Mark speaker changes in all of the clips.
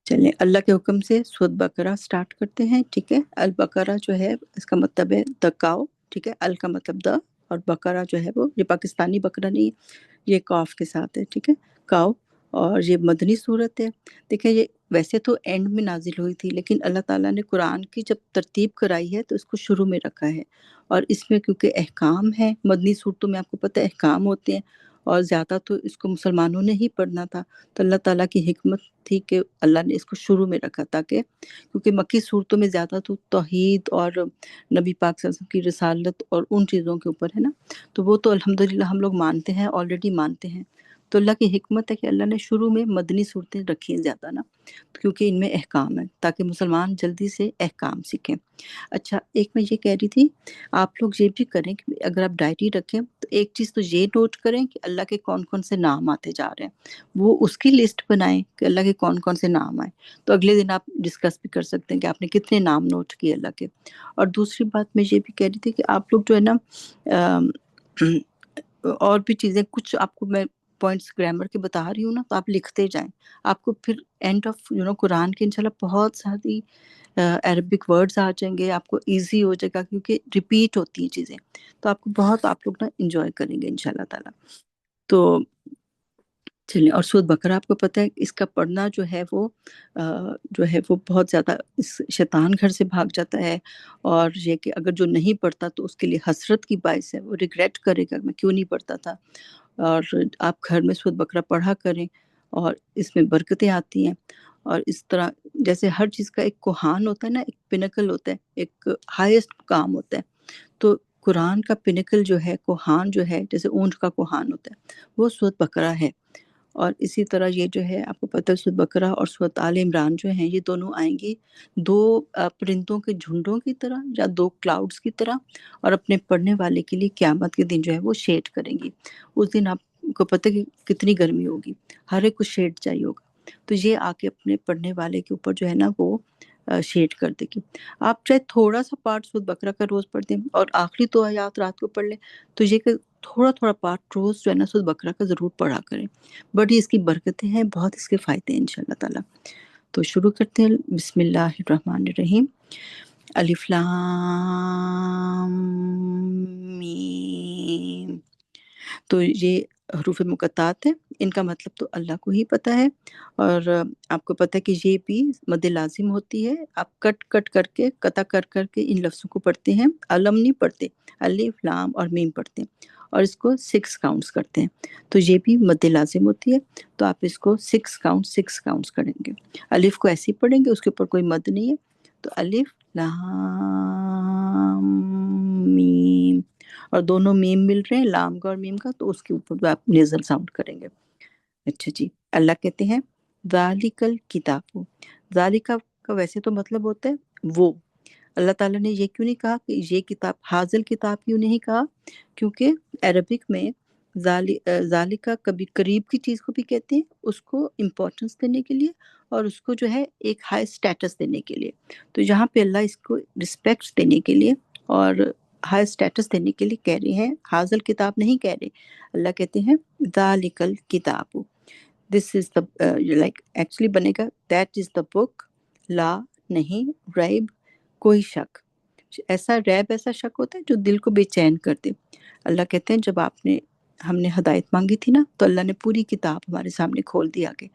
Speaker 1: چلیں اللہ کے حکم سے سورۃ بقرہ سٹارٹ کرتے ہیں. ٹھیک ہے، البقرہ جو ہے اس کا مطلب ہے دا کاؤ. ٹھیک ہے، ال کا مطلب دا، اور بقرہ جو ہے وہ یہ پاکستانی بقرہ نہیں ہے، یہ قاف کے ساتھ ہے. ٹھیک ہے، کاؤ. اور یہ مدنی صورت ہے. دیکھیں یہ ویسے تو اینڈ میں نازل ہوئی تھی، لیکن اللہ تعالیٰ نے قرآن کی جب ترتیب کرائی ہے تو اس کو شروع میں رکھا ہے. اور اس میں کیونکہ احکام ہے، مدنی صورتوں میں آپ کو پتہ ہے احکام ہوتے ہیں، اور زیادہ تو اس کو مسلمانوں نے ہی پڑھنا تھا. تو اللہ تعالیٰ کی حکمت تھی کہ اللہ نے اس کو شروع میں رکھا، تاکہ کیونکہ مکی صورتوں میں زیادہ تو توحید اور نبی پاک صلی اللہ علیہ وسلم کی رسالت اور ان چیزوں کے اوپر ہے نا، تو وہ تو الحمدللہ ہم لوگ مانتے ہیں، آلریڈی مانتے ہیں. تو اللہ کی حکمت ہے کہ اللہ نے شروع میں مدنی صورتیں رکھی ہیں زیادہ نا، کیونکہ ان میں احکام ہے، تاکہ مسلمان جلدی سے احکام سیکھیں. اچھا، ایک میں یہ کہہ رہی تھی، آپ لوگ یہ بھی کریں کہ اگر آپ ڈائری رکھیں تو ایک چیز تو یہ نوٹ کریں کہ اللہ کے کون کون سے نام آتے جا رہے ہیں، وہ اس کی لسٹ بنائیں کہ اللہ کے کون کون سے نام آئے. تو اگلے دن آپ ڈسکس بھی کر سکتے ہیں کہ آپ نے کتنے نام نوٹ کیے اللہ کے. اور دوسری بات میں یہ بھی کہہ رہی تھی کہ آپ لوگ جو ہے نا اور بھی چیزیں کچھ آپ کو میں پوائنٹس گرامر کے بتا رہی ہوں نا، تو آپ لکھتے جائیں. آپ کو پھر اینڈ آف قرآن کے انشاءاللہ بہت ساری عربک ورڈز آ جائیں گے، آپ کو ایزی ہو جائے گا، کیونکہ ریپیٹ ہوتی ہیں چیزیں. تو آپ کو بہت آپ لوگ نا انجوائے کریں گے انشاءاللہ تعالیٰ. تو چلیں، اور سورۃ بقرہ آپ کو پتہ ہے اس کا پڑھنا جو ہے وہ بہت زیادہ اس شیطان گھر سے بھاگ جاتا ہے. اور یہ کہ اگر جو نہیں پڑھتا تو اس کے لیے حسرت کی باعث ہے، وہ ریگریٹ کرے گا میں کیوں نہیں پڑھتا تھا. اور آپ گھر میں سورۃ بقرہ پڑھا کریں، اور اس میں برکتیں آتی ہیں. اور اس طرح جیسے ہر چیز کا ایک کوہان ہوتا ہے نا، ایک پینیکل ہوتا ہے، ایک ہائیسٹ مقام ہوتا ہے. تو قرآن کا پینیکل جو ہے، کوہان جو ہے، جیسے اونٹ کا کوہان ہوتا ہے، وہ سورۃ بقرہ ہے. اور اسی طرح یہ جو ہے آپ کو پتہ ہے سورۃ بقرہ اور سورۃ آل عمران جو ہیں یہ دونوں آئیں گی دو پرندوں کے جھنڈوں کی طرح یا دو کلاؤڈز کی طرح، اور اپنے پڑھنے والے کے لیے قیامت کے دن جو ہے وہ شیڈ کریں گی. اس دن آپ کو پتہ ہے کہ کتنی گرمی ہوگی، ہر ایک کو شیڈ چاہیے ہوگا. تو یہ آ کے اپنے پڑھنے والے کے اوپر جو ہے نا وہ شیڈ کر دے گی. آپ چاہے تھوڑا سا پارٹ سورۃ بقرہ کا روز پڑھ دیں اور آخری دو آیات رات کو پڑھ لیں، تو یہ کہ تھوڑا تھوڑا پارٹ روز جو ہے نا سورۃ بقرہ کا ضرور پڑھا کریں. بڑی اس کی برکتیں ہیں، بہت اس کے فائدے ہیں انشاءاللہ تعالیٰ. تو شروع کرتے ہیں. بسم اللہ الرحمن الرحیم. الف لام میم. تو یہ حروف مقطعات ہیں، ان کا مطلب تو اللہ کو ہی پتہ ہے. اور آپ کو پتہ ہے کہ یہ بھی مد لازم ہوتی ہے. آپ کٹ کٹ کر کے، قطع کر کر کے ان لفظوں کو پڑھتے ہیں، علم نہیں پڑھتے، الف لام اور میم پڑھتے ہیں، اور اس کو 6 کاؤنٹس کرتے ہیں. تو یہ بھی مد لازم ہوتی ہے، تو آپ اس کو 6 کاؤنٹس کریں گے. الف کو ایسے ہی پڑھیں گے، اس کے اوپر کوئی مد نہیں ہے. تو الف لام میم، اور دونوں میم مل رہے ہیں، لام کا اور میم کا، تو اس کے اوپر بھی آپ نیزل ساؤنڈ کریں گے. اچھا جی، اللہ کہتے ہیں ذالک الکتاب. ذالک کا ویسے تو مطلب ہوتا ہے وہ. اللہ تعالیٰ نے یہ کیوں نہیں کہا کہ یہ کتاب، حاضل کتاب کیوں نہیں کہا؟ کیونکہ عربک میں ذالکہ کبھی قریب کی چیز کو بھی کہتے ہیں، اس کو امپورٹنس دینے کے لیے، اور اس کو جو ہے ایک ہائی سٹیٹس دینے کے لیے. تو یہاں پہ اللہ اس کو رسپیکٹ دینے کے لیے اور ہائی سٹیٹس دینے کے لیے کہہ رہے ہیں، حاضل کتاب نہیں کہہ رہے. اللہ کہتے ہیں ذالک الکتاب، دس از دا لائک ایکچولی بنے گا دیٹ از دا بک، لا نہیں، ریب کوئی شک. ایسا ریب ایسا شک ہوتا ہے جو دل کو بے چین کر دے. اللہ کہتے ہیں جب ہم نے ہدایت مانگی تھی نا، تو اللہ نے پوری کتاب ہمارے سامنے کھول دی، آگے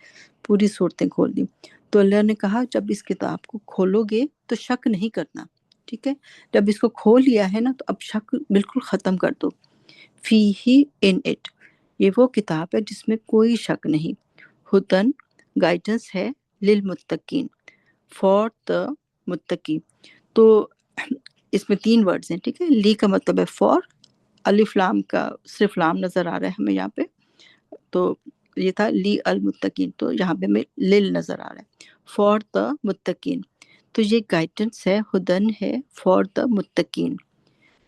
Speaker 1: پوری صورتیں کھول دی. تو اللہ نے کہا جب اس کتاب کو کھولو گے تو شک نہیں کرنا. ٹھیک ہے، جب اس کو کھول لیا ہے نا تو اب شک بالکل ختم کر دو. فیہ ان اٹ، یہ وہ کتاب ہے جس میں کوئی شک نہیں. ہدن گائیڈنس ہے، للمتقین فار دا متقی. تو اس میں 3 ورڈز ہیں. ٹھیک ہے، لی کا مطلب ہے فار، الف لام کا صرف لام نظر آ رہا ہے ہمیں یہاں پہ، تو یہ تھا لی المتقین، تو یہاں پہ ہمیں لل نظر آ رہا ہے، فار دا متقین. تو یہ گائیڈنس ہے، ہدن ہے فار دا متقین.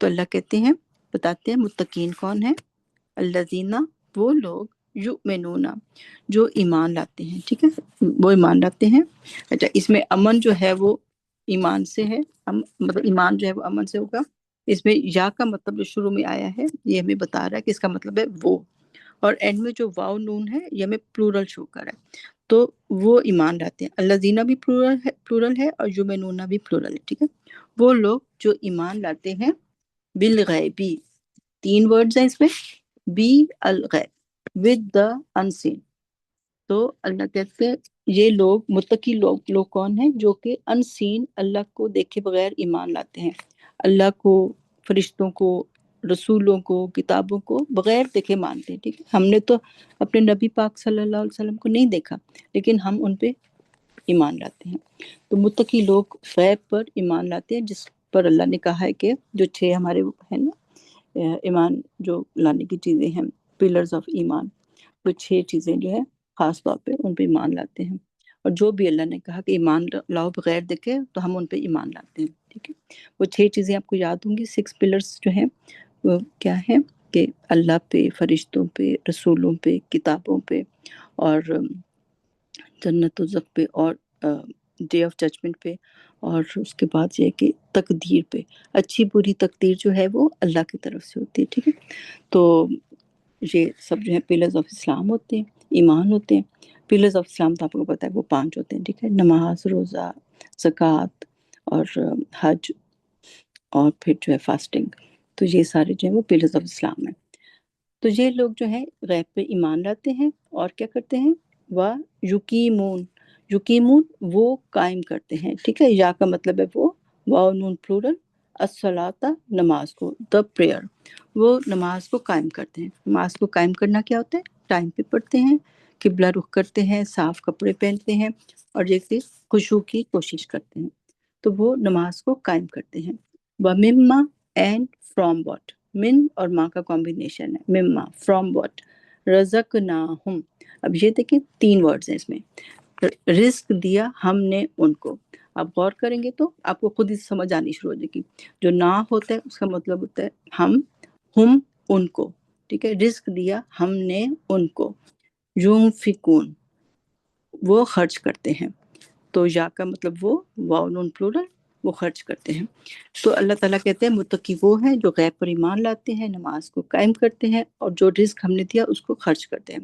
Speaker 1: تو اللہ کہتے ہیں، بتاتے ہیں متقین کون ہیں. الذین، وہ لوگ، یؤمنون، جو ایمان لاتے ہیں. ٹھیک ہے، وہ ایمان لاتے ہیں. اچھا، اس میں امن جو ہے وہ ایمان سے ہے، مطلب ایمان جو ہے وہ امن سے ہوگا. اس میں یا کا مطلب جو شروع میں آیا ہے یہ ہمیں بتا رہا ہے کہ اس کا مطلب ہے وہ، اور اینڈ میں جو واو نون ہے یہ ہمیں پلورل شو کر رہا ہے. تو وہ ایمان لاتے ہیں. الذین بھی پلورل ہے اور یؤمنون بھی پلورل ہے. ٹھیک ہے، وہ لوگ جو ایمان لاتے ہیں بالغیبی. 3 ورڈز ہیں اس میں، بی الغیب ود دا انسین. تو اللہ کہتے ہیں یہ لوگ متقی لوگ کون ہیں؟ جو کہ انسین، اللہ کو دیکھے بغیر ایمان لاتے ہیں. اللہ کو، فرشتوں کو، رسولوں کو، کتابوں کو بغیر دیکھے مانتے ہیں. ٹھیک ہے، ہم نے تو اپنے نبی پاک صلی اللہ علیہ وسلم کو نہیں دیکھا، لیکن ہم ان پہ ایمان لاتے ہیں. تو متقی لوگ غیب پر ایمان لاتے ہیں، جس پر اللہ نے کہا ہے کہ جو 6 ہمارے ہیں نا ایمان جو لانے کی چیزیں ہیں، پلرز آف ایمان، تو 6 چیزیں جو ہے خاص طور پہ ان پہ ایمان لاتے ہیں. اور جو بھی اللہ نے کہا کہ ایمان لاؤ بغیر دیکھے تو ہم ان پہ ایمان لاتے ہیں. ٹھیک ہے، وہ 6 چیزیں آپ کو یاد ہوں گی. 6 پلرز جو ہیں وہ کیا ہے کہ اللہ پہ، فرشتوں پہ، رسولوں پہ، کتابوں پہ، اور جنت و زخ پہ، اور ڈے آف ججمنٹ پہ، اور اس کے بعد یہ ہے کہ تقدیر پہ. اچھی بری تقدیر جو ہے وہ اللہ کی طرف سے ہوتی ہے. ٹھیک ہے، تو یہ سب جو ہے پلرز آف اسلام ہوتے ہیں، ایمان ہوتے ہیں. پلرز آف اسلام تو آپ کو پتہ ہے وہ 5 ہوتے ہیں. ٹھیک ہے، نماز، روزہ، زکوٰۃ، اور حج، اور پھر جو ہے فاسٹنگ. تو یہ سارے جو ہیں وہ پلرز آف اسلام ہیں. تو یہ لوگ جو ہیں غیب پہ ایمان لاتے ہیں اور کیا کرتے ہیں؟ یقیمون. یقیمون وہ قائم کرتے ہیں. ٹھیک ہے، یا کا مطلب ہے وہ، واو نون پلورل، الصلاۃ نماز کو، دا پریئر. وہ نماز کو قائم کرتے ہیں. نماز کو قائم کرنا کیا ہوتا ہے؟ ٹائم پہ پڑھتے ہیں، قبلہ رخ کرتے ہیں، صاف کپڑے پہنتے ہیں، اور جیسے خشوع کی کوشش کرتے ہیں. تو وہ نماز کو قائم کرتے ہیں. وَمِمَّا اینڈ فرام واٹ. من اور ماں کا کمبینیشن ہے. مما، فرام واٹ، رزقناہم. اب یہ دیکھیں 3 ورڈز ہیں اس میں. رزق دیا ہم نے ان کو. آپ غور کریں گے تو آپ کو خود ہی سمجھ آنی شروع ہو جائے گی. جو نہ ہوتا ہے اس کا مطلب ہوتا ہے ہم ان کو. ٹھیک ہے، رزق دیا ہم نے ان کو. یونفقون وہ خرچ کرتے ہیں. تو یا کا مطلب وہ، واو نون پلورل، وہ خرچ کرتے ہیں. تو اللہ تعالیٰ کہتے ہیں متقی وہ ہیں جو غیب پر ایمان لاتے ہیں، نماز کو قائم کرتے ہیں، اور جو رزق ہم نے دیا اس کو خرچ کرتے ہیں.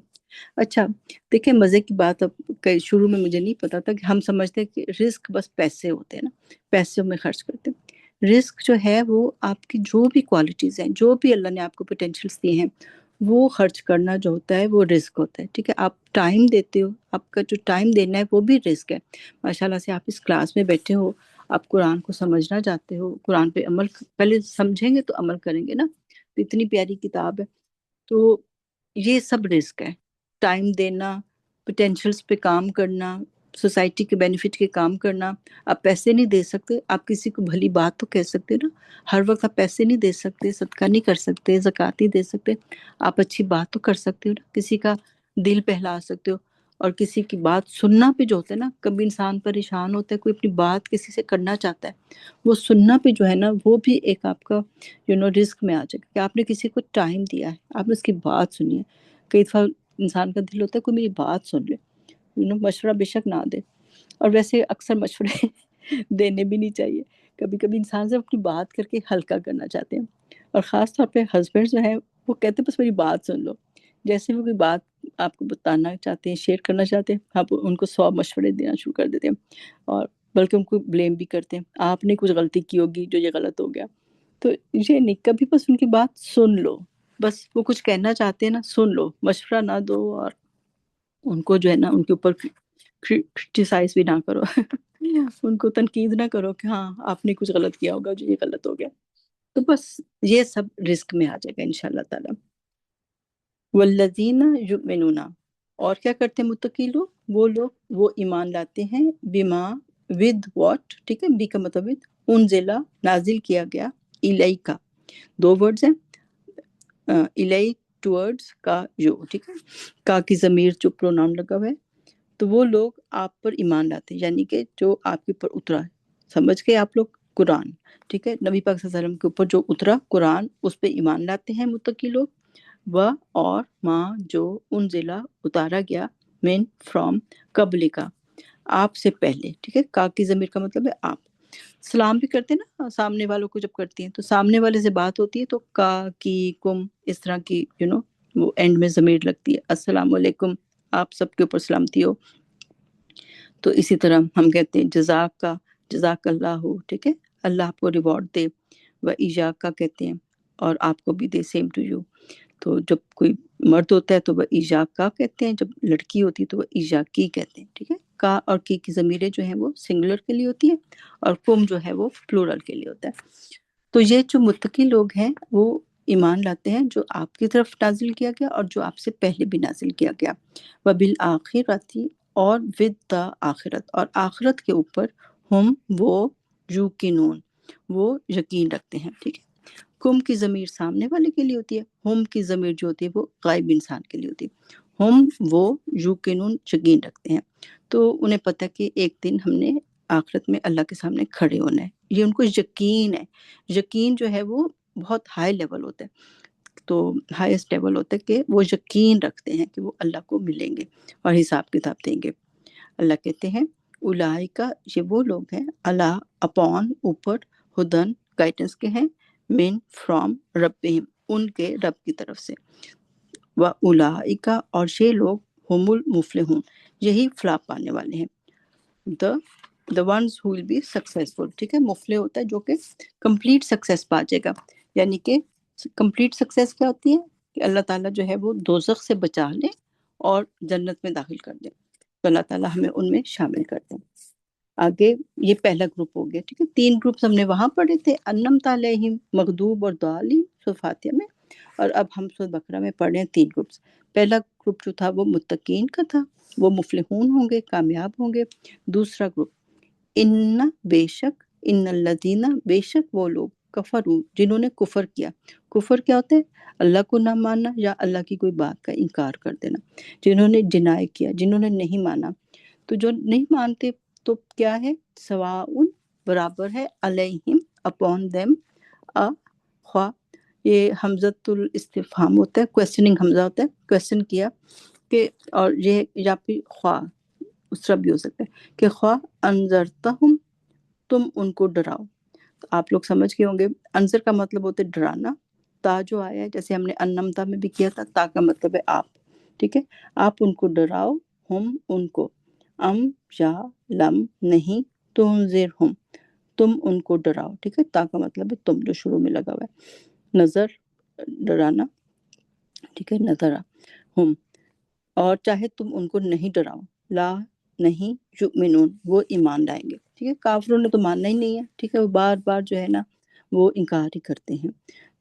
Speaker 1: اچھا دیکھیں، مزے کی بات، اب شروع میں مجھے نہیں پتا تھا کہ ہم سمجھتے ہیں کہ رزق بس پیسے ہوتے ہیں نا، پیسوں میں خرچ کرتے ہیں. رزق جو ہے وہ آپ کی جو بھی کوالٹیز ہیں، جو بھی اللہ نے آپ کو پوٹینشیلس دیے ہیں، وہ خرچ کرنا جو ہوتا ہے وہ رزق ہوتا ہے. ٹھیک ہے، آپ ٹائم دیتے ہو، آپ کا جو ٹائم دینا ہے وہ بھی رزق ہے. ماشاءاللہ سے آپ اس کلاس میں بیٹھے ہو، آپ قرآن کو سمجھنا چاہتے ہو، قرآن پہ عمل پہلے سمجھیں گے تو عمل کریں گے نا. تو اتنی پیاری کتاب ہے. تو یہ سب رزق ہے. ٹائم دینا، پوٹینشیلس پہ کام کرنا، سوسائٹی کے بینیفٹ کے کام کرنا. آپ پیسے نہیں دے سکتے، آپ کسی کو بھلی بات تو کہہ سکتے نا. ہر وقت آپ پیسے نہیں دے سکتے، صدقہ نہیں کر سکتے، زکوٰۃ نہیں دے سکتے. آپ اچھی بات تو کر سکتے ہو نا، کسی کا دل بہلا سکتے ہو. اور کسی کی بات سننا پہ جو ہوتا ہے نا، کبھی انسان پریشان ہوتا ہے، کوئی اپنی بات کسی سے کرنا چاہتا ہے، وہ سننا پہ جو ہے نا، وہ بھی ایک آپ کا رزق میں آ جائے گا کہ آپ نے کسی کو ٹائم دیا ہے، آپ نے اس کی بات سنی ہے. کئی دفعہ انسان کا دل ہوتا ہے کوئی میری بات سن لے، مشورہ بے شک نہ دے، اور ویسے اکثر مشورے دینے بھی نہیں چاہیے. کبھی کبھی انسان سے اپنی بات کر کے ہلکا کرنا چاہتے ہیں، اور خاص طور پہ ہسبینڈ جو ہیں وہ کہتے ہیں بس میری بات سن لو. جیسے وہ کوئی بات آپ کو بتانا چاہتے ہیں، شیئر کرنا چاہتے ہیں، آپ ان کو 100 مشورے دینا شروع کر دیتے ہیں، اور بلکہ ان کو بلیم بھی کرتے ہیں، آپ نے کچھ غلطی کی ہوگی جو یہ غلط ہو گیا. تو یہ نہیں، کبھی بس ان کی بات سن لو. بس وہ کچھ کہنا چاہتے ہیں نا، سن لو، مشورہ نہ دو، اور ان کو جو ہے نا ان کے اوپر کرٹیسائز بھی نہ کرو. ان کو تنقید نہ کرو کہ ہاں آپ نے کچھ غلط کیا ہوگا جو یہ غلط ہو گیا. تو بس یہ سب رزق میں آ جائے گا انشاءاللہ تعالی. والذین یؤمنون، اور کیا کرتے ہیں متقی لوگ؟ وہ لوگ وہ ایمان لاتے ہیں، بما، ود واٹ. ٹھیک ہے، بی کا مطلب انزلہ نازل کیا گیا، الیکا 2 ورڈز ہیں، الیک ٹورڈز کا جو. ٹھیک ہے، کا کی ضمیر جو پروناؤن لگا ہوا ہے. تو وہ لوگ آپ پر ایمان لاتے ہیں، یعنی کہ جو آپ کے اوپر اترا ہے. سمجھ گئے آپ لوگ؟ قرآن. ٹھیک ہے، نبی پاک صلی اللہ علیہ وسلم کے اوپر جو اترا قرآن، اس پہ ایمان لاتے ہیں متقی لوگ. اور ماں جو انزلہ اتارا گیا، من فرام قبل کا آپ سے پہلے. ٹھیک ہے، کا کی ضمیر کا مطلب ہے آپ. سلام بھی کرتے ہیں نا سامنے والوں کو، جب کرتی ہیں تو سامنے والے سے بات ہوتی ہے تو کا کی کم اس طرح کی وہ اینڈ میں ضمیر لگتی ہے. السلام علیکم، آپ سب کے اوپر سلامتی ہو. تو اسی طرح ہم کہتے ہیں جزاک اللہ ہو، ٹھیک ہے، اللہ آپ کو ریوارڈ دے، و ایجاک کا کہتے ہیں اور آپ کو بھی دے، سیم ٹو یو۔ تو جب کوئی مرد ہوتا ہے تو وہ ایجاک کا کہتے ہیں، جب لڑکی ہوتی ہے تو وہ ایجاکی کہتے ہیں، ٹھیک ہے۔ کا اور کی ضمیریں جو ہیں وہ سنگولر کے لیے ہوتی ہیں، اور کم جو ہے وہ پلورل کے لیے ہوتا ہے۔ تو یہ جو متقی لوگ ہیں وہ ایمان لاتے ہیں جو آپ کی طرف نازل کیا گیا اور جو آپ سے پہلے بھی نازل کیا گیا، وبالآخرتی، اور ود دا آخرت، اور آخرت کے اوپر، ہم وہ یوقنون، وہ یقین رکھتے ہیں، ٹھیک ہے۔ کم کی ضمیر سامنے والے کے لیے ہوتی ہے، ہم کی ضمیر جو ہوتی ہے وہ غائب انسان کے لیے ہوتی ہے۔ ہم وہ یوقنون یقین رکھتے ہیں، تو انہیں پتہ کہ ایک دن ہم نے آخرت میں اللہ کے سامنے کھڑے ہونا ہے، یہ ان کو یقین ہے۔ یقین جو ہے وہ بہت ہائی لیول ہوتا ہے، تو ہائیسٹ لیول ہوتا ہے کہ وہ یقین رکھتے ہیں کہ وہ اللہ کو ملیں گے اور حساب کتاب دیں گے۔ اللہ کہتے ہیں اولئک، یہ وہ لوگ ہیں، اللہ اپون اوپر، ہدن گائیڈنس کے ہیں، من فرام ربہم ان کے رب کی طرف سے، و اولئک اور یہ لوگ، ہم المفلحون یہی فلاح پانے والے ہیں، the ones who will be successful، ٹھیک ہے۔ مفلح ہوتا ہے جو کہ کمپلیٹ سکسیس پا جائے گا، یعنی کہ کمپلیٹ سکسیس کیا ہوتی ہے کہ اللہ تعالیٰ جو ہے وہ دوزخ سے بچا لے اور جنت میں داخل کر دے، تو اللہ تعالیٰ ہمیں ان میں شامل کر دیں۔ آگے یہ پہلا گروپ ہو گیا، ٹھیک ہے۔ 3 گروپس ہم نے وہاں پڑھے تھے، انمت علیہم، مغضوب اور ضالین، سورۃ فاتحہ میں، اور اب ہم سورۃ بقرہ میں پڑھ رہے ہیں 3 گروپس۔ پہلا گروپ جو تھا وہ متقین کا تھا، وہ مفلحون ہوں گے، کامیاب ہوں گے۔ دوسرا گروپ، ان بے شک، ان الذین بے شک وہ لوگ، کفروا جنہوں نے کفر کیا۔ کفر کیا ہوتا ہے؟ اللہ کو نہ ماننا یا اللہ کی کوئی بات کا انکار کر دینا، جنہوں نے ڈینائی کیا، جنہوں نے نہیں مانا۔ تو جو نہیں مانتے تو کیا ہے؟ سواء برابر ہے، علیہم اپون دیم، خواہ، یہ حمزۃ الاستفہام ہوتا ہے، کویسچننگ حمزہ ہوتا ہے، کویسچن کیا کہ، اور یہ یا پھر خواہ اس طرح بھی ہو سکتا ہے کہ خواہ انذرتہم، تم ان کو ڈراؤ۔ تو آپ لوگ سمجھ گئے ہوں گے، انذر کا مطلب ہوتا ہے ڈرانا، تا جو آیا ہے جیسے ہم نے انمتا میں بھی کیا تھا، تا کا مطلب ہے آپ، ٹھیک ہے۔ آپ ان کو ڈراؤ، ہم ان کو، ام یا لم نہیں، تنذرہم تم ان کو ڈراؤ، ٹھیک ہے۔ تا کا مطلب ہے تم، جو شروع میں لگا ہوا ہے، نظر ڈرانا، ٹھیک ہے، نظرہ ہم، اور چاہے تم ان کو نہیں ڈراؤ، لا نہیں، یؤمنون وہ ایمان لائیں گے، ٹھیک ہے۔ کافروں نے تو ماننا ہی نہیں ہے، ٹھیک ہے، وہ بار بار جو ہے نا وہ انکار ہی کرتے ہیں۔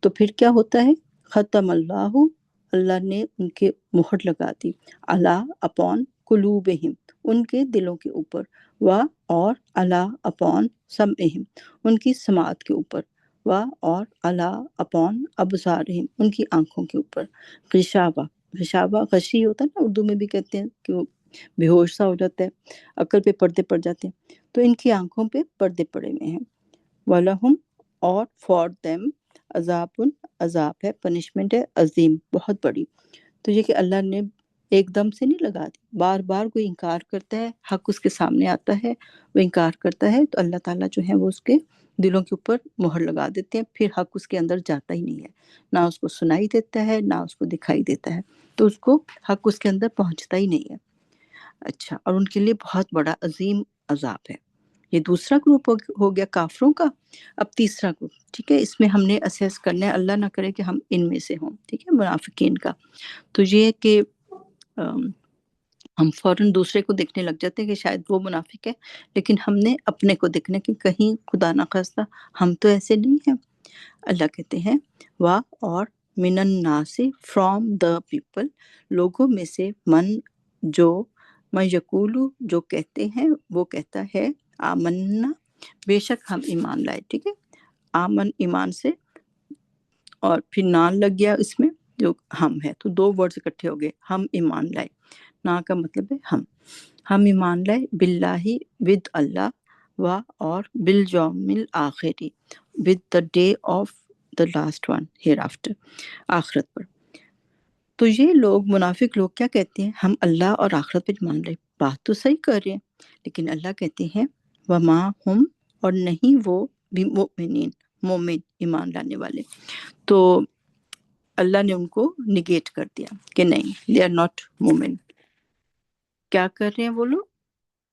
Speaker 1: تو پھر کیا ہوتا ہے؟ ختم اللہ، اللہ نے ان کے مہر لگا دی، اللہ اپون قلوبہم ان کے دلوں کے اوپر، و اور اللہ اپون سمعہم ان کی سماعت کے اوپر، و اور اللہ اپون ابصارہم ان کی آنکھوں کے اوپر، غشاوہ، غشاوہ غشی ہوتا ہے نا، اردو میں بھی کہتے ہیں کہ وہ بے ہوش سا ہو جاتا ہے، عقل پہ پردے پڑ جاتے ہیں، تو ان کی آنکھوں پہ پردے پڑے ہوئے ہیں۔ وَلَهُمْ اور فار دیم عذاب، عذاب ہے، پنشمنٹ ہے، عظیم بہت بڑی۔ تو یہ کہ اللہ نے ایک دم سے نہیں لگا دی، بار بار کوئی انکار کرتا ہے، حق اس کے سامنے آتا ہے، وہ انکار کرتا ہے تو اللہ تعالیٰ جو ہے وہ اس کے دلوں کے اوپر مہر لگا دیتے ہیں، پھر حق اس کے اندر جاتا ہی نہیں ہے، نہ اس کو سنائی دیتا ہے، نہ اس کو دکھائی دیتا ہے، تو اس کو حق اس کے اندر پہنچتا ہی نہیں ہے۔ اچھا، اور ان کے لیے بہت بڑا عظیم عذاب ہے۔ یہ دوسرا گروپ ہو گیا کافروں کا۔ اب تیسرا گروپ، ٹھیک ہے، اس میں ہم نے اسیس کرنا ہے، اللہ نہ کرے کہ ہم ان میں سے ہوں، ٹھیک ہے، منافقین کا۔ تو یہ کہ ہم فوراً دوسرے کو دیکھنے لگ جاتے ہیں کہ شاید وہ منافق ہے، لیکن ہم نے اپنے کو دیکھنا کہ کہیں خدا نہ خواستہ ہم تو ایسے نہیں ہیں۔ اللہ کہتے ہیں واہ، اور من الناس فرام دا پیپل لوگوں میں سے، من جو، میں یقولو جو کہتے ہیں، وہ کہتا ہے آمنا بے شک ہم ایمان لائے، ٹھیک ہے، آمن ایمان سے، اور پھر نان لگ گیا اس میں جو ہم ہے، تو 2 ورڈز اکٹھے ہو گئے، ہم ایمان لائے، نا کا مطلب ہے ہم ایمان لائے، باللہ ود اللہ، و اور بالیوم الآخری with the day of the last one hereafter, آخرت پر۔ تو یہ لوگ منافق لوگ کیا کہتے ہیں؟ ہم اللہ اور آخرت پہ مان رہے، بات تو صحیح کر رہے ہیں، لیکن اللہ کہتے ہیں وما ہم اور نہیں وہ بھی مؤمنین، مومن ایمان لانے والے۔ تو اللہ نے ان کو نگیٹ کر دیا کہ نہیں، دے آر ناٹ مومن۔ کیا کر رہے ہیں وہ لوگ؟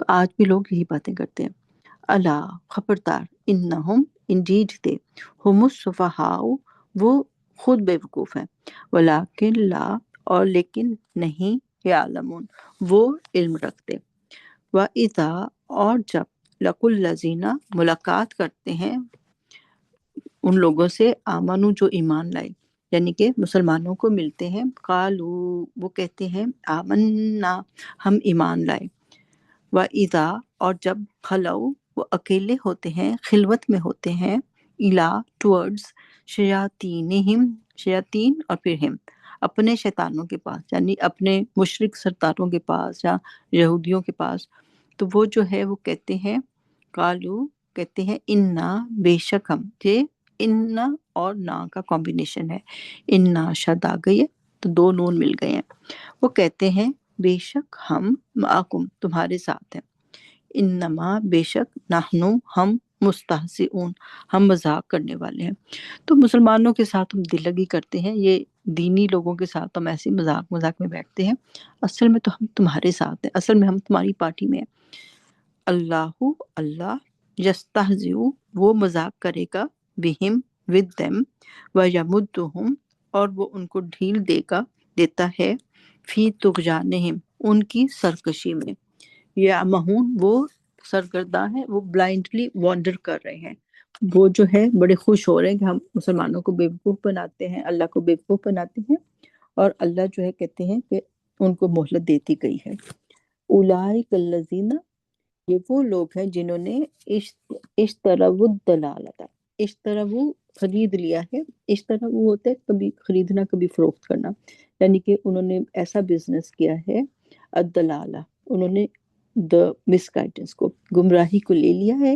Speaker 1: تو آج بھی لوگ یہی باتیں کرتے ہیں. اللہ خبردار، انہم انڈیڈ دے، ہم السفہاء وہ خود بے وقوف ہیں، ولیکن لا اور لیکن نہیں، یعلمون وہ علم رکھتے. وَإِذَا اور جب لقوا الذین ملاقات کرتے ہیں ان لوگوں سے، آمنو جو ایمان لائے، یعنی کہ مسلمانوں کو ملتے ہیں، قالو وہ کہتے ہیں، آمنا ہم ایمان لائے. وَإِذَا اور جب خلو وہ اکیلے ہوتے ہیں، خلوت میں ہوتے ہیں، الا ٹورڈز شیاطینہم شیاطین اور پھر ہم اپنے شیطانوں کے پاس، یعنی اپنے مشرک سرداروں کے پاس یا یہودیوں کے پاس، تو وہ جو ہے وہ کہتے ہیں، قالو کہتے ہیں، انا بے شک ہم، یہ انا اور نا کا کمبینیشن ہے، انا شد آ گئی ہے تو دو نون مل گئے ہیں. وہ کہتے ہیں بے شک ہم معکم تمہارے ساتھ ہیں، انما بے شک نحنو ہم مستہزئون ہم مذاق کرنے والے ہیں. تو مسلمانوں کے ساتھ ہم دل لگی کرتے ہیں، یہ دینی لوگوں کے ساتھ ہم ایسے مذاق مذاق میں بیٹھتے ہیں، اصل میں تو ہم تمہارے ساتھ ہیں، اصل میں ہم تمہاری پارٹی میں ہیں. اللہ اللہ یستہزئ وہ مذاق کرے گا، بہم ود them ویمدہم اور وہ ان کو ڈھیل دے گا دیتا ہے، فی طغیانہم ان کی سرکشی میں. یعمہون وہ سرگرداں ہیں، وہ بلائنڈلی وانڈر کر رہے ہیں، وہ جو ہے بڑے خوش ہو رہے ہیں کہ ہم مسلمانوں کو بیوقوف بناتے ہیں، اللہ کو بیوقوف بناتے ہیں، اور اللہ جو ہے کہتے ہیں کہ ان کو مہلت دیتی گئی ہے. اولئک الذین یہ وہ لوگ ہیں جنہوں نے اشتروا الضلالۃ اشتروا خرید لیا ہے. اشتروا ہوتا ہے کبھی خریدنا کبھی فروخت کرنا، یعنی کہ انہوں نے ایسا بزنس کیا ہے، الضلالہ انہوں نے مس گائیڈنس کو، گمراہی کو لے لیا ہے،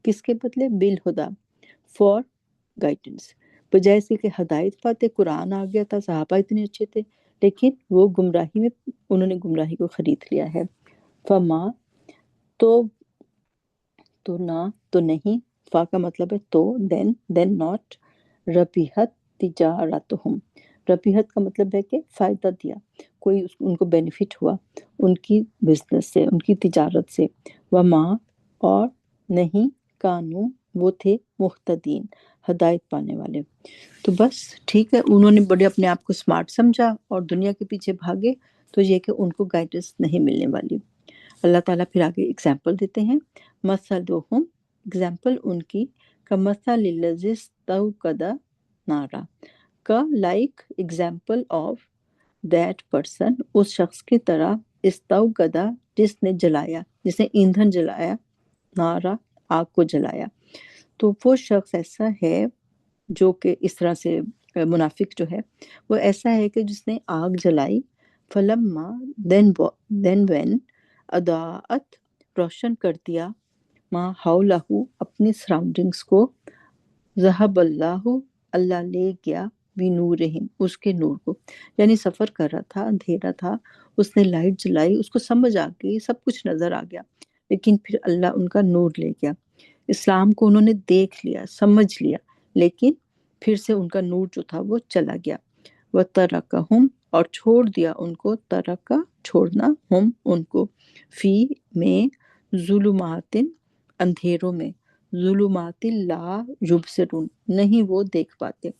Speaker 1: کس کے بدلے؟ بالہدا فار گائیڈنس، بجائے سے کہ ہدایت پاتے. قرآن آ گیا تھا، صحابہ اتنے اچھے تھے، لیکن وہ گمراہی میں انہوں نے گمراہی کو خرید لیا ہے. فما تو نہ تو نہیں، فا کا مطلب ہے تو، دین ناٹ، ربیحت تجارتہم ربیحت کا مطلب ہے کہ فائدہ دیا، کوئی ان کو بینیفٹ ہوا ان کی بزنس سے، ان کی تجارت سے. وما اور نہیں، کانو وہ تھے، مہتدین ہدایت پانے والے. تو بس ٹھیک ہے، انہوں نے بڑے اپنے آپ کو سمارٹ سمجھا اور دنیا کے پیچھے بھاگے، تو یہ کہ ان کو گائیڈنس نہیں ملنے والی. اللہ تعالیٰ پھر آگے اگزامپل دیتے ہیں، مثلہم اگزامپل ان کی، کمثل الذی استوقد نارا کا like example of that person اس شخص کی طرح، استوقدہ جس نے جلایا، جس نے ایندھن جلایا، نارا آگ کو جلایا. تو وہ شخص ایسا ہے جو کہ اس طرح سے منافق جو ہے وہ ایسا ہے کہ جس نے آگ جلائی، فلما دین وین اضاءت روشن کر دیا، ما حولہ اپنی سراؤنڈنگز کو، ذہب اللہ اللہ لے گیا، بنورہم اس کے نور کو. یعنی سفر کر رہا تھا، اندھیرا تھا، اس نے لائٹ جلائی، اس کو سمجھ آ گئی، سب کچھ نظر آ گیا، لیکن پھر اللہ ان کا نور لے گیا. اسلام کو انہوں نے دیکھ لیا، سمجھ لیا، لیکن پھر سے ان کا نور جو تھا وہ چلا گیا. وَتَرَکَہُمْ اور چھوڑ دیا ان کو، ترکا چھوڑنا، ہم ان کو، فی میں، ظلمات اندھیروں میں، ظلمات لا یبصرون نہیں وہ دیکھ پاتے.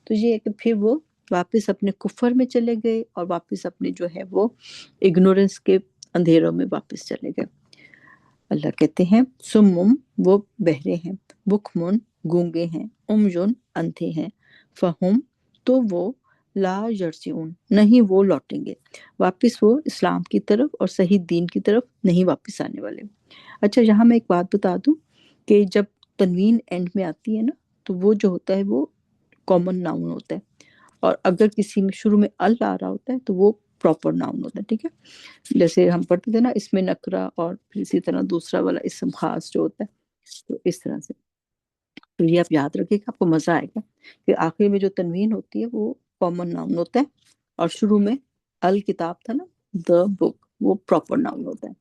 Speaker 1: تو یہ ہے کہ پھر وہ واپس اپنے کفر میں چلے گئے اور واپس اپنے جو ہے وہ اگنورنس کے اندھیروں میں واپس چلے گئے. اللہ کہتے ہیں سمم وہ بہرے ہیں، بکمن گونگے ہیں، عمیٌ اندھے ہیں، فہم تو وہ لا یرجعون نہیں وہ لوٹیں گے واپس، وہ اسلام کی طرف اور صحیح دین کی طرف نہیں واپس آنے والے. اچھا یہاں میں ایک بات بتا دوں کہ جب تنوین اینڈ میں آتی ہے نا، تو وہ جو ہوتا ہے وہ کامن ناؤن ہوتا ہے، اور اگر کسی میں شروع میں ال آ رہا ہوتا ہے تو وہ پراپر ناؤن ہوتا ہے. ٹھیک ہے، جیسے ہم پڑھتے تھے نا اس میں نکرہ، اور پھر اسی طرح دوسرا والا اسم خاص جو ہوتا ہے، تو اس طرح سے. تو یہ آپ یاد رکھیں گا، آپ کو مزہ آئے گا کہ آخر میں جو تنوین ہوتی ہے وہ کامن ناؤن ہوتا ہے، اور شروع میں الکتاب تھا نا، دا بک، وہ پراپر ناؤن ہوتا ہے.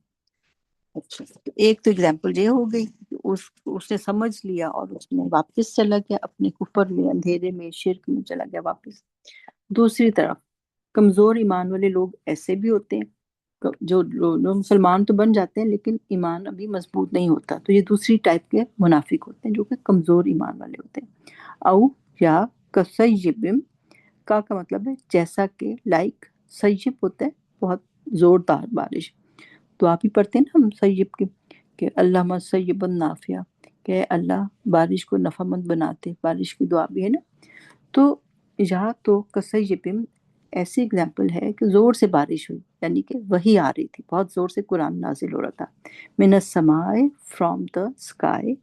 Speaker 1: اچھا تو ایک تو اگزامپل یہ ہو گئی کہ اس نے سمجھ لیا اور اس نے واپس چلا گیا اپنے کفر میں، اندھیرے میں، شرک میں چلا گیا واپس. دوسری طرف کمزور ایمان والے لوگ ایسے بھی ہوتے ہیں جو لوگ مسلمان تو بن جاتے ہیں لیکن ایمان ابھی مضبوط نہیں ہوتا، تو یہ دوسری ٹائپ کے منافق ہوتے ہیں جو کہ کمزور ایمان والے ہوتے ہیں۔ او یا کسیبم، کا مطلب ہے جیسا کہ، لائک، سیب ہوتا ہے بہت زوردار بارش، تو آپ ہی پڑھتے ہیں نا ہم سیب کی کہ اللہ سیبا نافعہ، کہ اللہ بارش کو نفع مند بناتے، بارش کی دعا بھی ہے نا۔ تو یہاں تو کسیبم ایسی اگزامپل ہے کہ زور سے بارش ہوئی، یعنی کہ وہی آ رہی تھی، بہت زور سے قرآن نازل ہو رہا تھا۔ من السماء، فرام دا اسکائی،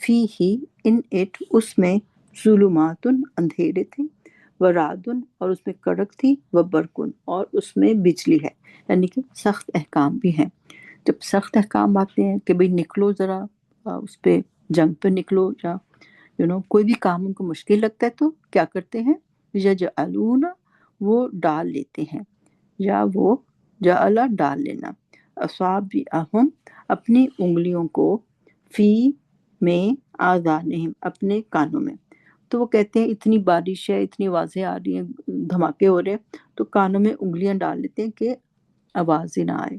Speaker 1: فی ہی، ان اٹ، اس میں، ظلمات، اندھیرے تھے، ورعدن، اور اس میں کڑک تھی، وبرقن، اور اس میں بجلی ہے، یعنی کہ سخت احکام بھی ہیں۔ جب سخت احکام آتے ہیں کہ بھئی نکلو ذرا اس پہ، جنگ پہ نکلو، یا کوئی بھی کام ان کو مشکل لگتا ہے تو کیا کرتے ہیں، یجعلون، وہ ڈال لیتے ہیں، یا وہ جعل ڈال لینا، اصابعہم، اپنی انگلیوں کو، فی، میں، آذانہم، اپنے کانوں میں، تو وہ کہتے ہیں اتنی بارش ہے، اتنی آوازیں آ رہی ہیں، دھماکے ہو رہے ہیں، تو کانوں میں انگلیاں ڈال لیتے ہیں کہ آواز ہی نہ آئے،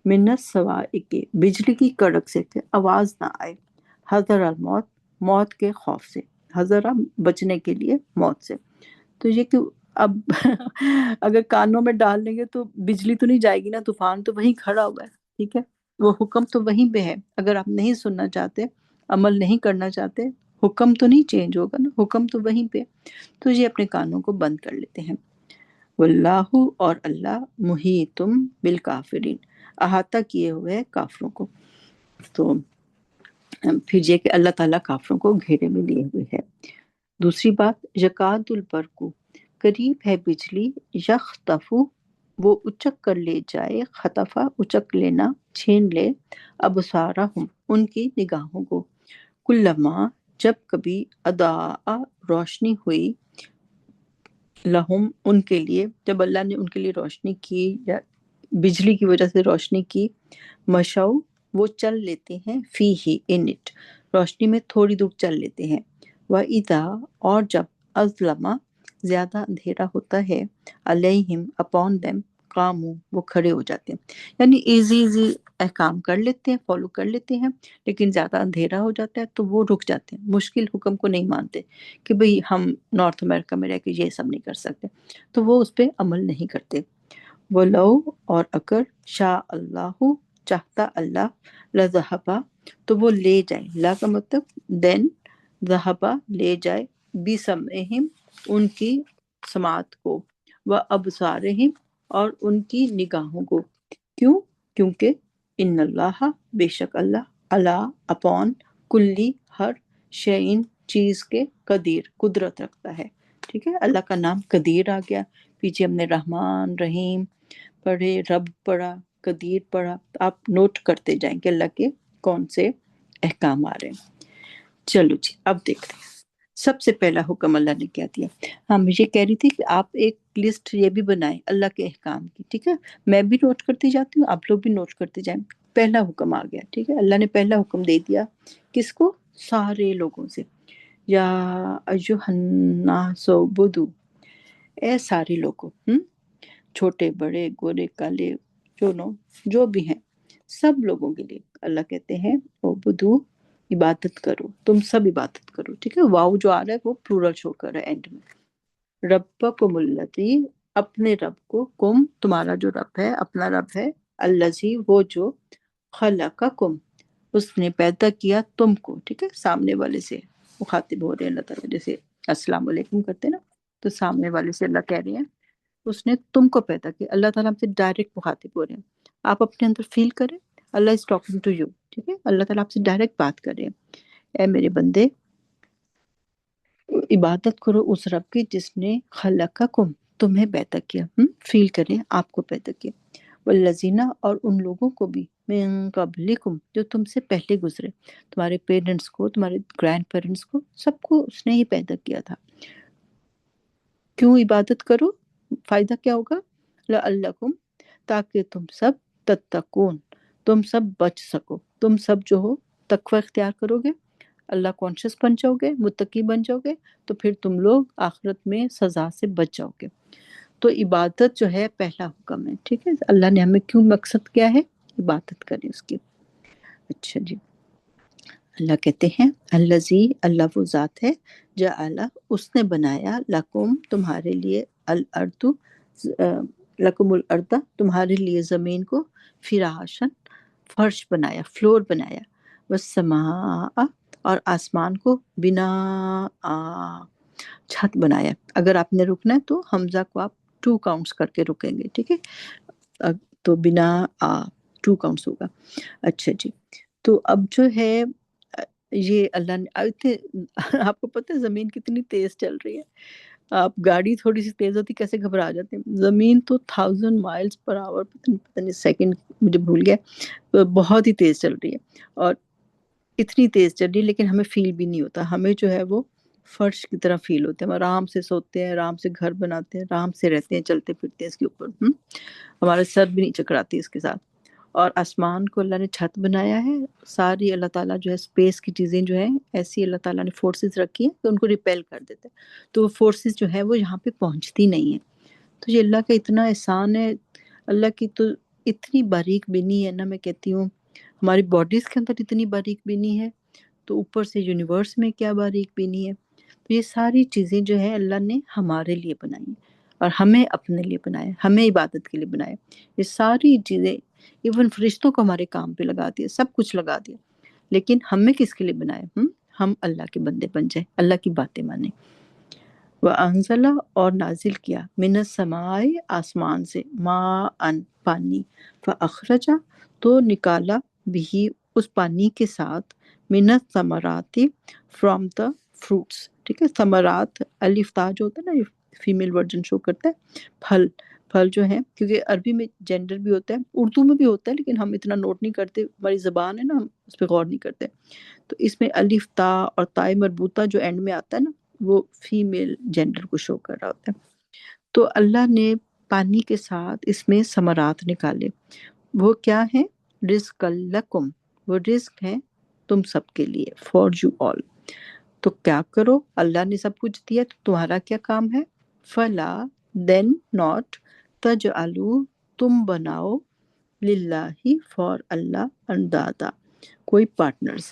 Speaker 1: من الصواعق، بجلی کی کڑک سے کہ آواز نہ آئے، حذر الموت، موت کے خوف سے، حذرا بچنے کے لیے موت سے۔ تو یہ کہ اب اگر کانوں میں ڈال لیں گے تو بجلی تو نہیں جائے گی نا، طوفان تو وہیں کھڑا ہوا ہے، ٹھیک ہے، وہ حکم تو وہیں پہ ہے، اگر آپ نہیں سننا چاہتے، عمل نہیں کرنا چاہتے، حکم تو نہیں چینج ہوگا نا، حکم تو وہیں پہ، تو یہ اپنے کانوں کو بند کر لیتے ہیں۔ واللہ، اور اللہ، محیطم بالکافرین، احاطہ کیے ہوئے ہے کافروں کو، تو پھر یہ کہ اللہ تعالیٰ کافروں کو گھیرے میں لیے ہوئے ہے۔ دوسری بات، یکاد البرق، قریب ہے بجلی، یخطف، وہ اچک کر لے جائے، خطفہ، اچک لینا، چھین لے، ابصارہم، ان کی نگاہوں کو، کلما، جب کبھی، اضاء، روشنی ہوئی، لہم، ان کے لیے، جب اللہ نے ان کے لیے روشنی کی یا بجلی کی وجہ سے روشنی کی، مشو، وہ چل لیتے ہیں، فی ہی، ان اٹ، روشنی میں تھوڑی دور چل لیتے ہیں، وَإِذَا، اور جب، اظلم، زیادہ اندھیرا ہوتا ہے، علیہم، اپون دیم، قاموا، وہ کھڑے ہو جاتے ہیں، یعنی ایزی احکام کر لیتے ہیں، فالو کر لیتے ہیں، لیکن زیادہ اندھیرا ہو جاتا ہے تو وہ رک جاتے ہیں، مشکل حکم کو نہیں مانتے کہ بھئی ہم نارتھ امریکہ میں رہ کے یہ سب نہیں کر سکتے، تو وہ اس پہ عمل نہیں کرتے۔ وَلَو، اور اگر، شاء اللہ، چاہتا اللہ، لذہبا، تو وہ لے جائے، لا کا مطلب دین، ذہبا، لے جائے، بسمعہم، ان کی سماعت کو، وابصارہم، اور ان کی نگاہوں کو، کیوں، کیونکہ، ان اللہ، بے شک اللہ، علی، اپون، کلی، ہر، شیئن، چیز کے، قدیر، قدرت رکھتا ہے، ٹھیک ہے، اللہ کا نام قدیر آ گیا، پیچھے ہم نے رحمان، رحیم پڑھے، رب پڑھا، قدیر پڑھا، تو آپ نوٹ کرتے جائیں کہ اللہ کے کون سے احکام آ رہے ہیں۔ چلو جی، اب دیکھتے ہیں سب سے پہلا حکم اللہ نے کیا دیا۔ ہاں، میں یہ کہہ رہی تھی کہ آپ ایک لسٹ یہ بھی بنائیں اللہ کے احکام کی، ٹھیک ہے، میں بھی نوٹ کرتی جاتی ہوں، آپ لوگ بھی نوٹ کرتے جائیں۔ پہلا حکم آ گیا، ٹھیک ہے، اللہ نے پہلا حکم دے دیا، کس کو، سارے لوگوں سے، یا ایھا الناس اعبدوا، اے سارے لوگوں، چھوٹے بڑے گورے کالے، جو بھی ہیں، سب لوگوں کے لیے اللہ کہتے ہیں اعبدو، عبادت کرو، تم سب عبادت کرو، ٹھیک ہے، واؤ جو آ رہا ہے وہ پلورل شو کر رہا ہے اینڈ میں، ربکم الذی، اپنے رب کو، کم، تمہارا جو رب ہے، اپنا رب ہے، الذی، وہ جو، خلقکم، اس نے پیدا کیا تم کو، ٹھیک ہے، سامنے والے سے مخاطب ہو رہے ہیں اللہ تعالیٰ، جیسے السلام علیکم کرتے ہیں نا، تو سامنے والے سے اللہ کہہ رہے ہیں اس نے تم کو پیدا کیا، اللہ تعالیٰ ہم سے ڈائریکٹ مخاطب ہو رہے ہیں، آپ اپنے اندر فیل کریں اللہ از ٹاکنگ ٹو یو، ٹھیک ہے، اللہ تعالیٰ آپ سے ڈائریکٹ بات کر رہے ہیں، اے میرے بندے، عبادت کرو اس رب کی جس نے خلقکم، تمہیں پیدا کیا، فیل کریں آپ کو پیدا کیا، والذین، اور ان لوگوں کو بھی، من قبلکم، جو تم سے پہلے گزرے، تمہارے پیرنٹس کو، تمہارے گرینڈ پیرنٹس کو، سب کو اس نے ہی پیدا کیا تھا، کیوں عبادت کرو، فائدہ کیا ہوگا، لعلکم، تاکہ تم سب، تتقون، تم سب بچ سکو، تم سب جو ہو تقوی اختیار کرو گے، اللہ کانشیس بن جاؤ گے، متقی بن جاؤ گے، تو پھر تم لوگ آخرت میں سزا سے بچ جاؤ گے۔ تو عبادت جو ہے پہلا حکم ہے، ٹھیک ہے، اللہ نے ہمیں کیوں مقصد کیا ہے، عبادت کریں اس کی۔ اچھا جی، اللہ کہتے ہیں الذی، اللہ وہ ذات ہے، جعل، اس نے بنایا، لکم تمہارے لیے، الارض، لکم الارض تمہارے لیے زمین کو، فراشن فرش بنایا، فلور بنایا، والسماء اور آسمان کو، بناء چھت بنایا۔ اگر آپ نے رکنا ہے تو حمزہ کو آپ 2 کاؤنٹس کر کے رکیں گے، ٹھیک ہے، تو بناء 2 کاؤنٹس ہوگا۔ اچھا جی، تو اب جو ہے یہ اللہ نے آپ کو پتہ ہے زمین کتنی تیز چل رہی ہے، آپ گاڑی تھوڑی سی تیز ہوتی کیسے گھبرا جاتے ہیں، زمین تو 1000 مائلز پر آور، پتہ نہیں سیکنڈ مجھے بھول گیا، بہت ہی تیز چل رہی ہے، اور اتنی تیز چل رہی ہے لیکن ہمیں فیل بھی نہیں ہوتا، ہمیں جو ہے وہ فرش کی طرح فیل ہوتے ہیں، ہم آرام سے سوتے ہیں، آرام سے گھر بناتے ہیں، آرام سے رہتے ہیں، چلتے پھرتے ہیں اس کے اوپر، ہمارے سر بھی نہیں چکراتی اس کے ساتھ۔ اور آسمان کو اللہ نے چھت بنایا ہے، ساری اللہ تعالیٰ جو ہے اسپیس کی چیزیں جو ہیں ایسی اللہ تعالیٰ نے فورسز رکھی ہیں کہ ان کو ریپیل کر دیتے ہیں، تو وہ فورسز جو ہے وہ یہاں پہ پہنچتی نہیں ہیں۔ تو یہ اللہ کا اتنا احسان ہے، اللہ کی تو اتنی باریک بینی ہے نا، میں کہتی ہوں ہماری باڈیز کے اندر اتنی باریک بینی ہے، تو اوپر سے یونیورس میں کیا باریک بینی ہے۔ تو یہ ساری چیزیں جو ہے اللہ نے ہمارے لیے بنائی ہیں، اور ہمیں اپنے لیے بنایا، ہمیں عبادت کے لیے بنایا۔ یہ ساری چیزیں ایون فرشتوں کو ہمارے کام پہ لگا دیا، سب کچھ لگا دیا، لیکن ہمیں کس کے لیے بنایا، ہم اللہ کے بندے بن جائیں، اللہ کی باتیں مانیں۔ وَأَنزَلَ اور نازل کیا، من السماء آسمان سے، ماء پانی، فَأَخْرَجَ تو نکالا، بھی اس پانی کے ساتھ، من الثمرات فرام دا فروٹس، ٹھیک ہے، ثمرات الف تا جو ہوتا ہے نا، فیمیل ورژن شو کرتا ہے، پھل، پھل جو ہیں، کیونکہ عربی میں جینڈر بھی ہوتا ہے، اردو میں بھی ہوتا ہے لیکن ہم اتنا نوٹ نہیں کرتے، ہماری زبان ہے نا، ہم اس پہ غور نہیں کرتے، تو اس میں الف تا اور تائے مربوطہ جو اینڈ میں آتا ہے نا، وہ فیمیل جینڈر کو شو کر رہا ہوتا ہے۔ تو اللہ نے پانی کے ساتھ اس میں ثمرات نکالے، وہ کیا ہے، رزق لکم، وہ رزق ہے تم سب کے لیے، فار یو آل۔ تو کیا کرو، اللہ نے سب کچھ دیا تو تمہارا کیا کام ہے، فلا دین ناٹ، تجعلوا تم بناؤ، للہ فار اللہ، اندادا کوئی پارٹنرز،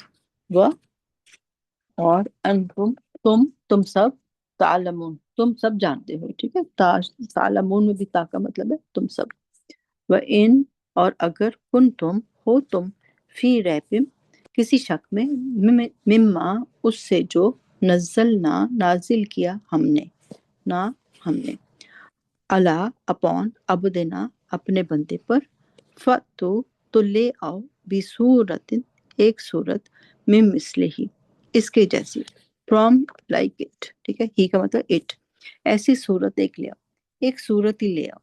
Speaker 1: وہ اور انتم تم سب، تعلمون تم سب جانتے ہو، ٹھیک ہے، تعلمون میں بھی تا کا مطلب ہے تم سب، وَإِن اور اگر کن تم ہو تم، فی ریب کسی شک میں، مما اس سے جو، نزلنا نازل کیا ہم نے، نہ ہم نے، اللہ اپون عبدنا اپنے بندے پر، فَأْتُوا تو لے آؤ، بِصُورَةٍ ایک صورت، من مثلہ اس کے جیسی، فرام لائک اٹ، ٹھیک ہے، ہی کا مطلب اٹ، ایسی صورت ایک لے آؤ، ایک صورت ہی لے آؤ،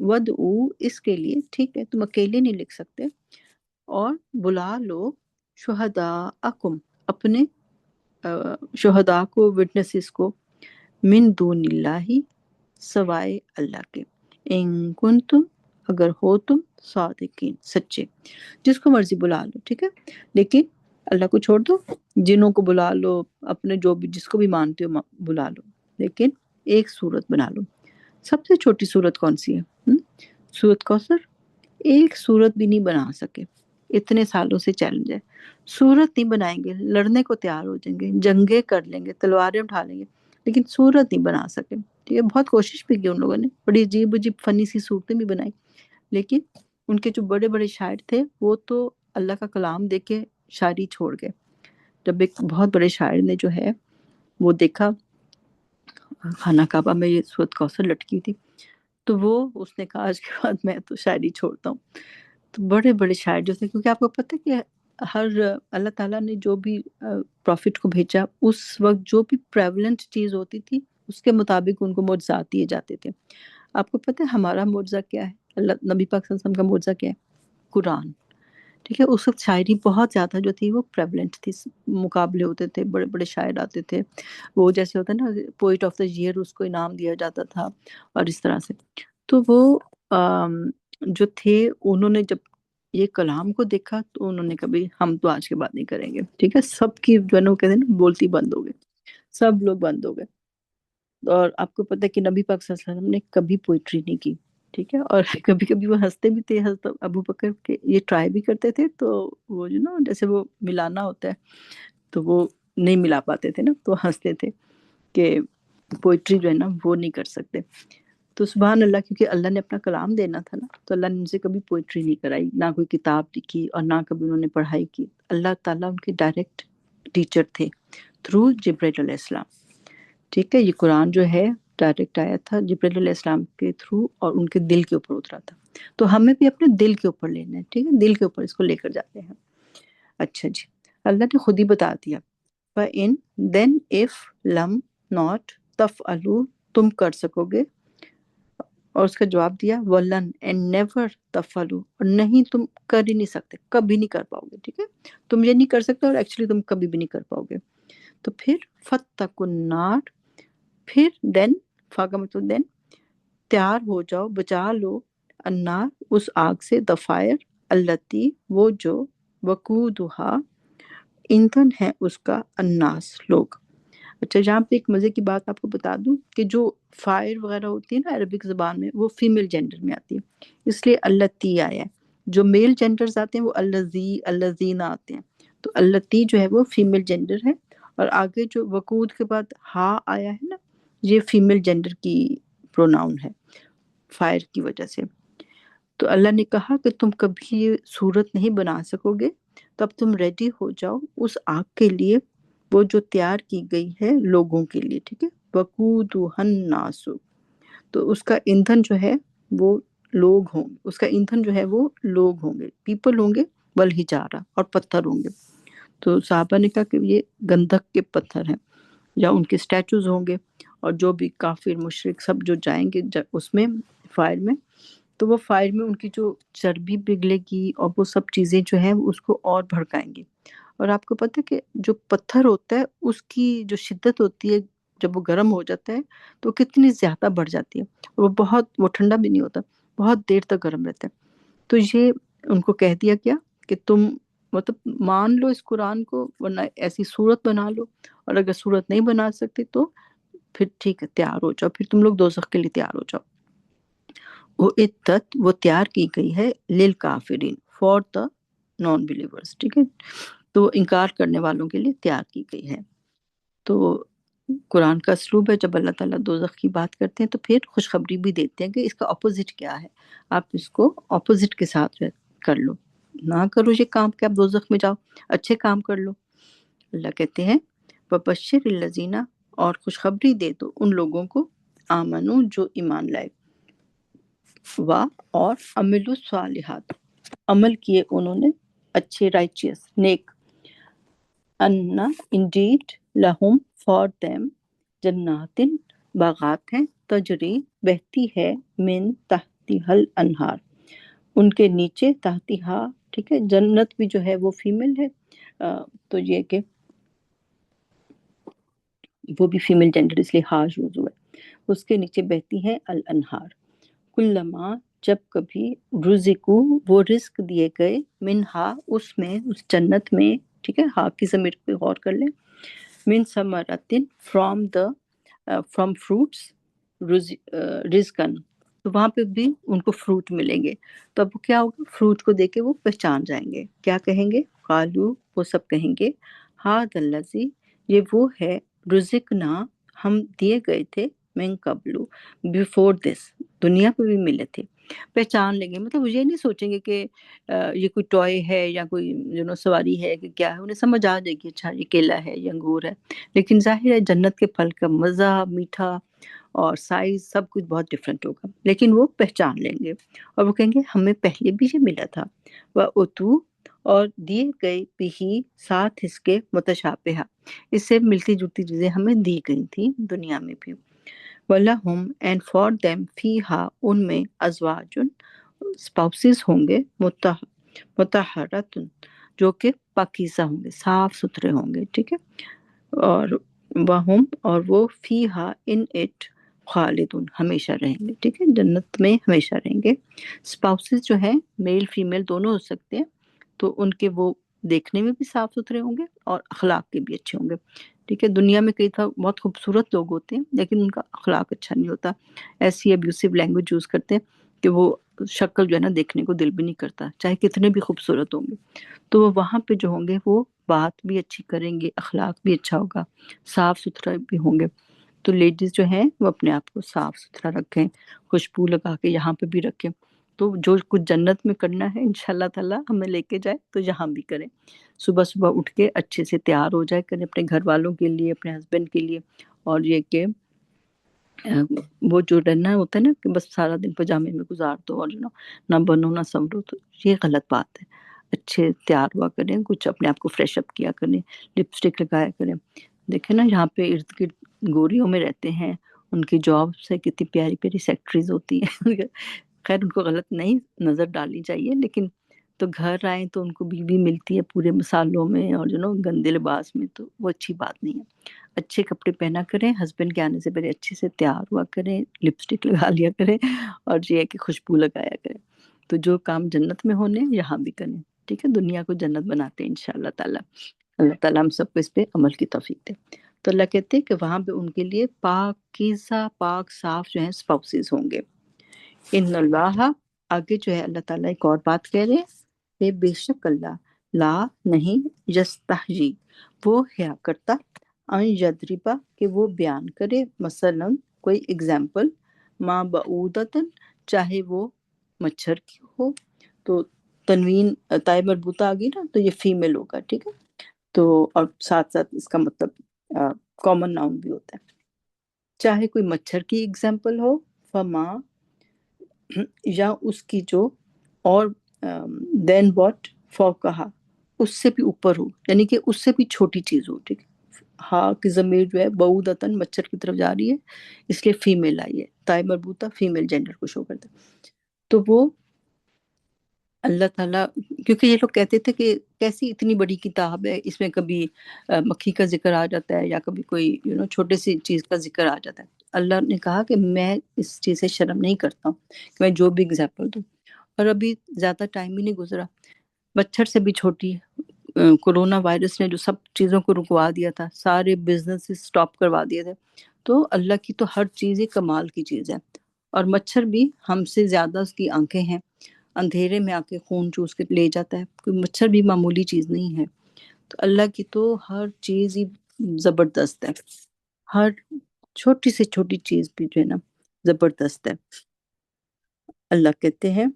Speaker 1: وَدْعُوا اس کے لیے، ٹھیک ہے، تم اکیلے نہیں لکھ سکتے، اور بلا لو، شہداءکم اپنے شہداء کو، وٹنسز کو، من دون اللہ سوائے اللہ کے، ان کنتم اگر ہو تم، صادقین سچے، جس کو مرضی بلا لو، ٹھیک ہے، لیکن اللہ کو چھوڑ دو، جنوں کو بلا لو، اپنے جو بھی جس کو بھی مانتے ہو بلا لو، لیکن ایک صورت بنا لو۔ سب سے چھوٹی صورت کون سی ہے، سورت کوثر، ایک صورت بھی نہیں بنا سکے، اتنے سالوں سے چیلنج ہے، صورت نہیں بنائیں گے، لڑنے کو تیار ہو جائیں گے، جنگیں کر لیں گے، تلواریں اٹھا لیں گے، لیکن صورت نہیں بنا سکے، ٹھیک ہے، بہت کوشش بھی کی ان لوگوں نے، بڑی عجیب عجیب فنی سی صورتیں بھی بنائی، لیکن ان کے جو بڑے بڑے شاعر تھے وہ تو اللہ کا کلام دیکھ کے شاعری چھوڑ گئے، جب ایک بہت بڑے شاعر نے جو ہے وہ دیکھا خانہ کعبہ میں یہ سورت کوثر لٹکی تھی، تو وہ اس نے کہا آج کے بعد میں تو شاعری چھوڑتا ہوں۔ تو بڑے بڑے شاعر جو تھے، کیونکہ آپ کو پتہ ہے کہ ہر اللہ تعالیٰ نے جو بھی پروفٹ کو بھیجا، اس وقت جو بھی پریولنٹ چیز ہوتی تھی اس کے مطابق ان کو معجزات دیے جاتے تھے۔ آپ کو پتہ ہے ہمارا معجزہ کیا ہے، اللہ نبی پاک صلی اللہ علیہ وسلم کا معجزہ کیا ہے، قرآن، ٹھیک ہے، اس وقت شاعری بہت زیادہ جو تھی وہ پریولنٹ تھی، مقابلے ہوتے تھے، بڑے بڑے شاعر آتے تھے، وہ جیسے ہوتا ہے نا پوئٹ آف دا ایئر، اس کو انعام دیا جاتا تھا، اور اس طرح سے، تو وہ جو تھے انہوں نے جب یہ کلام کو دیکھا تو انہوں نے کبھی ہم تو آج کے بعد نہیں کریں گے، ٹھیک ہے، سب کی جو ہے نا وہ کہتے ہیں نا بولتی بند ہو گئے، سب لوگ بند ہو گئے، اور آپ کو پتہ ہے کہ نبی پاک صلی اللہ علیہ وسلم نے کبھی پوئٹری نہیں کی، ٹھیک ہے، اور کبھی کبھی وہ ہنستے بھی تھے، حضرت ابو بکر کے یہ ٹرائی بھی کرتے تھے، تو وہ جیسے وہ ملانا ہوتا ہے تو وہ نہیں ملا پاتے تھے نا، تو ہنستے تھے کہ پوئٹری جو ہے نا وہ نہیں کر سکتے. تو سبحان اللہ، کیونکہ اللہ نے اپنا کلام دینا تھا نا، تو اللہ نے ان سے کبھی پوئٹری نہیں کرائی، نہ کوئی کتاب لکھی اور نہ کبھی انہوں نے پڑھائی کی. اللہ تعالیٰ ان کے ڈائریکٹ ٹیچر تھے تھرو جبرائیل علیہ السلام. ٹھیک ہے، یہ قرآن جو ہے ڈائریکٹ آیا تھا جبرائیل علیہ السلام کے تھرو اور ان کے دل کے اوپر اترا تھا. تو ہمیں بھی اپنے دل کے اوپر لینا ہے، ٹھیک ہے، دل کے اوپر اس کو لے کر جاتے ہیں. اچھا جی، اللہ نے خود ہی بتا دیا، فَإِن then if لم not تفعلوا تم کر سکو گے، اور اس کا جواب دیا ولن اینڈ نیور تفعلوا، اور نہیں تم کر ہی نہیں سکتے، کبھی نہیں کر پاؤ گے. ٹھیک ہے، تم یہ نہیں کر سکتے اور ایکچولی تم کبھی بھی نہیں کر پاؤ گے. تو پھر فَاتَّقُوا النَّارَ، پھر دین، فا کا مطلب دین، تیار ہو جاؤ، بچا لو، النار اس آگ سے، the fire التی وہ جو، وقودھا ایندھن ہے اس کا، الناس لوگ. اچھا، جہاں پہ ایک مزے کی بات آپ کو بتا دوں کہ جو فائر وغیرہ ہوتی ہے نا عربک زبان میں، وہ فیمیل جینڈر میں آتی ہے، اس لیے التی آیا ہے. جو میل جینڈرز آتے ہیں وہ الذی، الذین آتے ہیں، تو التی جو ہے وہ فیمیل جینڈر ہے. اور آگے جو وقود کے بعد ہا آیا ہے نا، یہ فیمیل جینڈر کی پروناؤن ہے فائر کی وجہ سے. تو اللہ نے کہا کہ تم کبھی یہ صورت نہیں بنا سکو گے، تو اب تم ریڈی ہو جاؤ اس آگ کے لیے، وہ جو تیار کی گئی ہے لوگوں کے لیے. ٹھیک ہے، وقودھا الناس، تو اس کا ایندھن جو ہے وہ لوگ ہوں گے، اس کا ایندھن جو ہے وہ لوگ ہوں گے، پیپل ہوں گے، والحجارہ اور پتھر ہوں گے. تو صحابہ نے کہا کہ یہ گندھک کے پتھر ہیں، یا ان کے اسٹیچوز ہوں گے، اور جو بھی کافر مشرک سب جو جائیں گے اس میں فائر میں، تو وہ فائر میں ان کی جو چربی پگھلے گی اور وہ سب چیزیں جو ہیں وہ اس کو اور بھڑکائیں گی. اور آپ کو پتہ ہے کہ جو پتھر ہوتا ہے اس کی جو شدت ہوتی ہے جب وہ گرم ہو جاتا ہے تو کتنی زیادہ بڑھ جاتی ہے، اور وہ ٹھنڈا بھی نہیں ہوتا، بہت دیر تک گرم رہتا ہے. تو یہ ان کو کہہ دیا گیا کہ تم مطلب مان لو اس قرآن کو، ورنہ ایسی صورت بنا لو، اور اگر صورت نہیں بنا سکتے تو پھر ٹھیک ہے، تیار ہو جاؤ، پھر تم لوگ دوزخ کے لیے تیار ہو جاؤ. وہ عدت وہ تیار کی گئی ہے للکافرین، فار دا نان بلیورز. ٹھیک ہے، تو انکار کرنے والوں کے لیے تیار کی گئی ہے. تو قرآن کا اسلوب ہے، جب اللہ تعالیٰ دوزخ کی بات کرتے ہیں تو پھر خوشخبری بھی دیتے ہیں کہ اس کا اپوزٹ کیا ہے، آپ اس کو اپوزٹ کے ساتھ کر لو، نہ کرو یہ کام کہ آپ دوزخ میں جاؤ، اچھے کام کر لو. اللہ کہتے ہیں وَبَشِّرِ الَّذِينَ، اور خوشخبری دے دو ان لوگوں کو، آمنو جو ایمان لائے، اور عمل الصالحات عمل کیے انہوں نے اچھے، رائچیس، نیک، انا انڈیڈ لہم فار دیم جنات باغات ہیں، تجری بہتی ہے، من تحتها الانہار ان کے نیچے، تحتها، ٹھیک ہے، جنت بھی جو ہے وہ فیمیل ہے، تو یہ کہ وہ بھی فیمیل جینڈر اس لیے ہاش یوز ہوا ہے، اس کے نیچے بہتی ہے الانہار. کلما جب کبھی، رزقو وہ رزق دیے گئے، منہا اس میں، اس جنت میں، ٹھیک ہے، ہا کی ضمیر پہ غور کر لیں، من ثمرتن فرام فروٹس، رزقن، تو وہاں پہ بھی ان کو فروٹ ملیں گے. تو اب کیا ہوگا، فروٹ کو دیکھ کے وہ پہچان جائیں گے، کیا کہیں گے، قالو وہ سب کہیں گے، ہاد الذی یہ وہ ہے، رزقنا ہم دیے گئے تھے، من قبلو بیفور دس دنیا پہ بھی ملے تھے. پہچان لیں گے، مطلب یہ نہیں سوچیں گے کہ یہ کوئی ٹوائے ہے یا کوئی سواری ہے کہ کیا ہے، انہیں سمجھ آ جائے گی اچھا یہ کیلا ہے، یہ انگور ہے. لیکن ظاہر ہے جنت کے پھل کا مزہ، میٹھا اور سائز سب کچھ بہت ڈفرینٹ ہوگا، لیکن وہ پہچان لیں گے اور وہ کہیں گے ہمیں پہلے بھی یہ ملا تھا. وَأُتُوا اور دیے گئے بھی ساتھ اس کے، متشابہہ اس سے ملتی جلتی چیزیں ہمیں دی گئی تھی دنیا میں بھی. وَلَهُمْ and for them فیہا ان میں، ازواجن spouses ہوں گے، مطہرتن جو کہ پاکیزہ ہوں گے، صاف ستھرے ہوں گے. ٹھیک ہے، اور وہم اور وہ فیہا ان اٹ خالدون ہمیشہ رہیں گے. ٹھیک ہے، جنت میں ہمیشہ رہیں گے. اسپاؤسز جو ہیں میل فیمیل دونوں ہو سکتے ہیں، تو ان کے وہ دیکھنے میں بھی صاف ستھرے ہوں گے اور اخلاق کے بھی اچھے ہوں گے. ٹھیک ہے، دنیا میں کئی طرح بہت خوبصورت لوگ ہوتے ہیں لیکن ان کا اخلاق اچھا نہیں ہوتا، ایسی ابیوسو لینگویج یوز کرتے ہیں کہ وہ شکل جو ہے نا دیکھنے کو دل بھی نہیں کرتا چاہے کتنے بھی خوبصورت ہوں گے. تو وہ وہاں پہ جو ہوں گے وہ بات بھی اچھی کریں گے، اخلاق بھی اچھا ہوگا، صاف ستھرا بھی ہوں گے. تو لیڈیز جو ہیں وہ اپنے آپ کو صاف ستھرا رکھیں، خوشبو لگا کے یہاں پہ بھی رکھیں. تو جو کچھ جنت میں کرنا ہے انشاءاللہ تعالیٰ ہمیں لے کے جائے تو یہاں بھی کریں. صبح صبح اٹھ کے اچھے سے تیار ہو جائے کریں اپنے گھر والوں کے لیے، اپنے ہسبینڈ کے لیے. اور یہ کہ وہ جو رہنا ہوتا ہے نا کہ بس سارا دن پجامے میں گزار دو اور نہ بنو نہ سنورو، تو یہ غلط بات ہے. اچھے تیار ہوا کریں، کچھ اپنے آپ کو فریش اپ کیا کریں، لپسٹک لگایا کریں. دیکھیں نا یہاں پہ ارد گرد گوریوں میں رہتے ہیں، ان کی جاب سے کتنی پیاری پیاری سیکٹریز ہوتی ہیں. خیر ان کو غلط نہیں نظر ڈالنی چاہیے، لیکن تو گھر آئیں تو ان کو بیوی ملتی ہے پورے مسالوں میں اور گندے لباس میں، تو وہ اچھی بات نہیں ہے. اچھے کپڑے پہنا کریں، ہسبینڈ کے آنے سے پہلے اچھے سے تیار ہوا کریں، لپسٹک لگا لیا کریں اور یہ ہے کہ خوشبو لگایا کریں. تو جو کام جنت میں ہونے یہاں بھی کریں. ٹھیک ہے، دنیا کو جنت بناتے ہیں انشاءاللہ تعالیٰ. اللہ تعالیٰ ہم سب کو اس پہ عمل کی توفیق دے. تو اللہ کہتے ہیں کہ وہاں پہ ان کے لیے پاکیزہ پاک صاف جو ہیں اسپاؤسز ہوں گے. ان اللہ، آگے جو ہے اللہ تعالیٰ ایک اور بات کہہ رہے ہیں کہ بے شک اللہ لا نہیں یستحجی وہ حیا کرتا ان یضربا کہ وہ بیان کرے مثلا کوئی اگزامپل ما بعودتن چاہے وہ مچھر کی ہو. تو تنوین تائے مربوطہ آ گئی نا تو یہ فیمیل ہوگا. ٹھیک ہے، تو اور ساتھ ساتھ اس کا مطلب کامن ناؤن بھی ہوتا ہے. چاہے کوئی مچھر کی اگزامپل ہو، فما یا اس کی جو اور دین واٹ فوقہا اس سے بھی اوپر ہو، یعنی کہ اس سے بھی چھوٹی چیز ہو. ٹھیک ہے، ہاں کی ضمیر جو ہے بعودتن مچھر کی طرف جا رہی ہے، اس لیے فیمیل آئی ہے، تائے مربوطہ فیمیل جینڈر کو شو کرتا ہے. تو وہ اللہ تعالیٰ، کیونکہ یہ لوگ کہتے تھے کہ کیسی اتنی بڑی کتاب ہے، اس میں کبھی مکھی کا ذکر آ جاتا ہے یا کبھی کوئی چھوٹے سی چیز کا ذکر آ جاتا ہے. اللہ نے کہا کہ میں اس چیز سے شرم نہیں کرتا ہوں کہ میں جو بھی اگزامپل دوں. اور ابھی زیادہ ٹائم ہی نہیں گزرا، مچھر سے بھی چھوٹی کورونا وائرس نے جو سب چیزوں کو رکوا دیا تھا، سارے بزنس سٹاپ کروا دیے تھے. تو اللہ کی تو ہر چیز ہی کمال کی چیز ہے. اور مچھر بھی ہم سے زیادہ اس کی آنکھیں ہیں، اندھیرے میں آ کے خون چوس کے لے جاتا ہے. کوئی مچھر بھی معمولی چیز نہیں ہے. تو اللہ کی تو ہر چیز ہی زبردست ہے، ہر چھوٹی سے چھوٹی چیز بھی جو ہے نا زبردست ہے. اللہ کہتے ہیں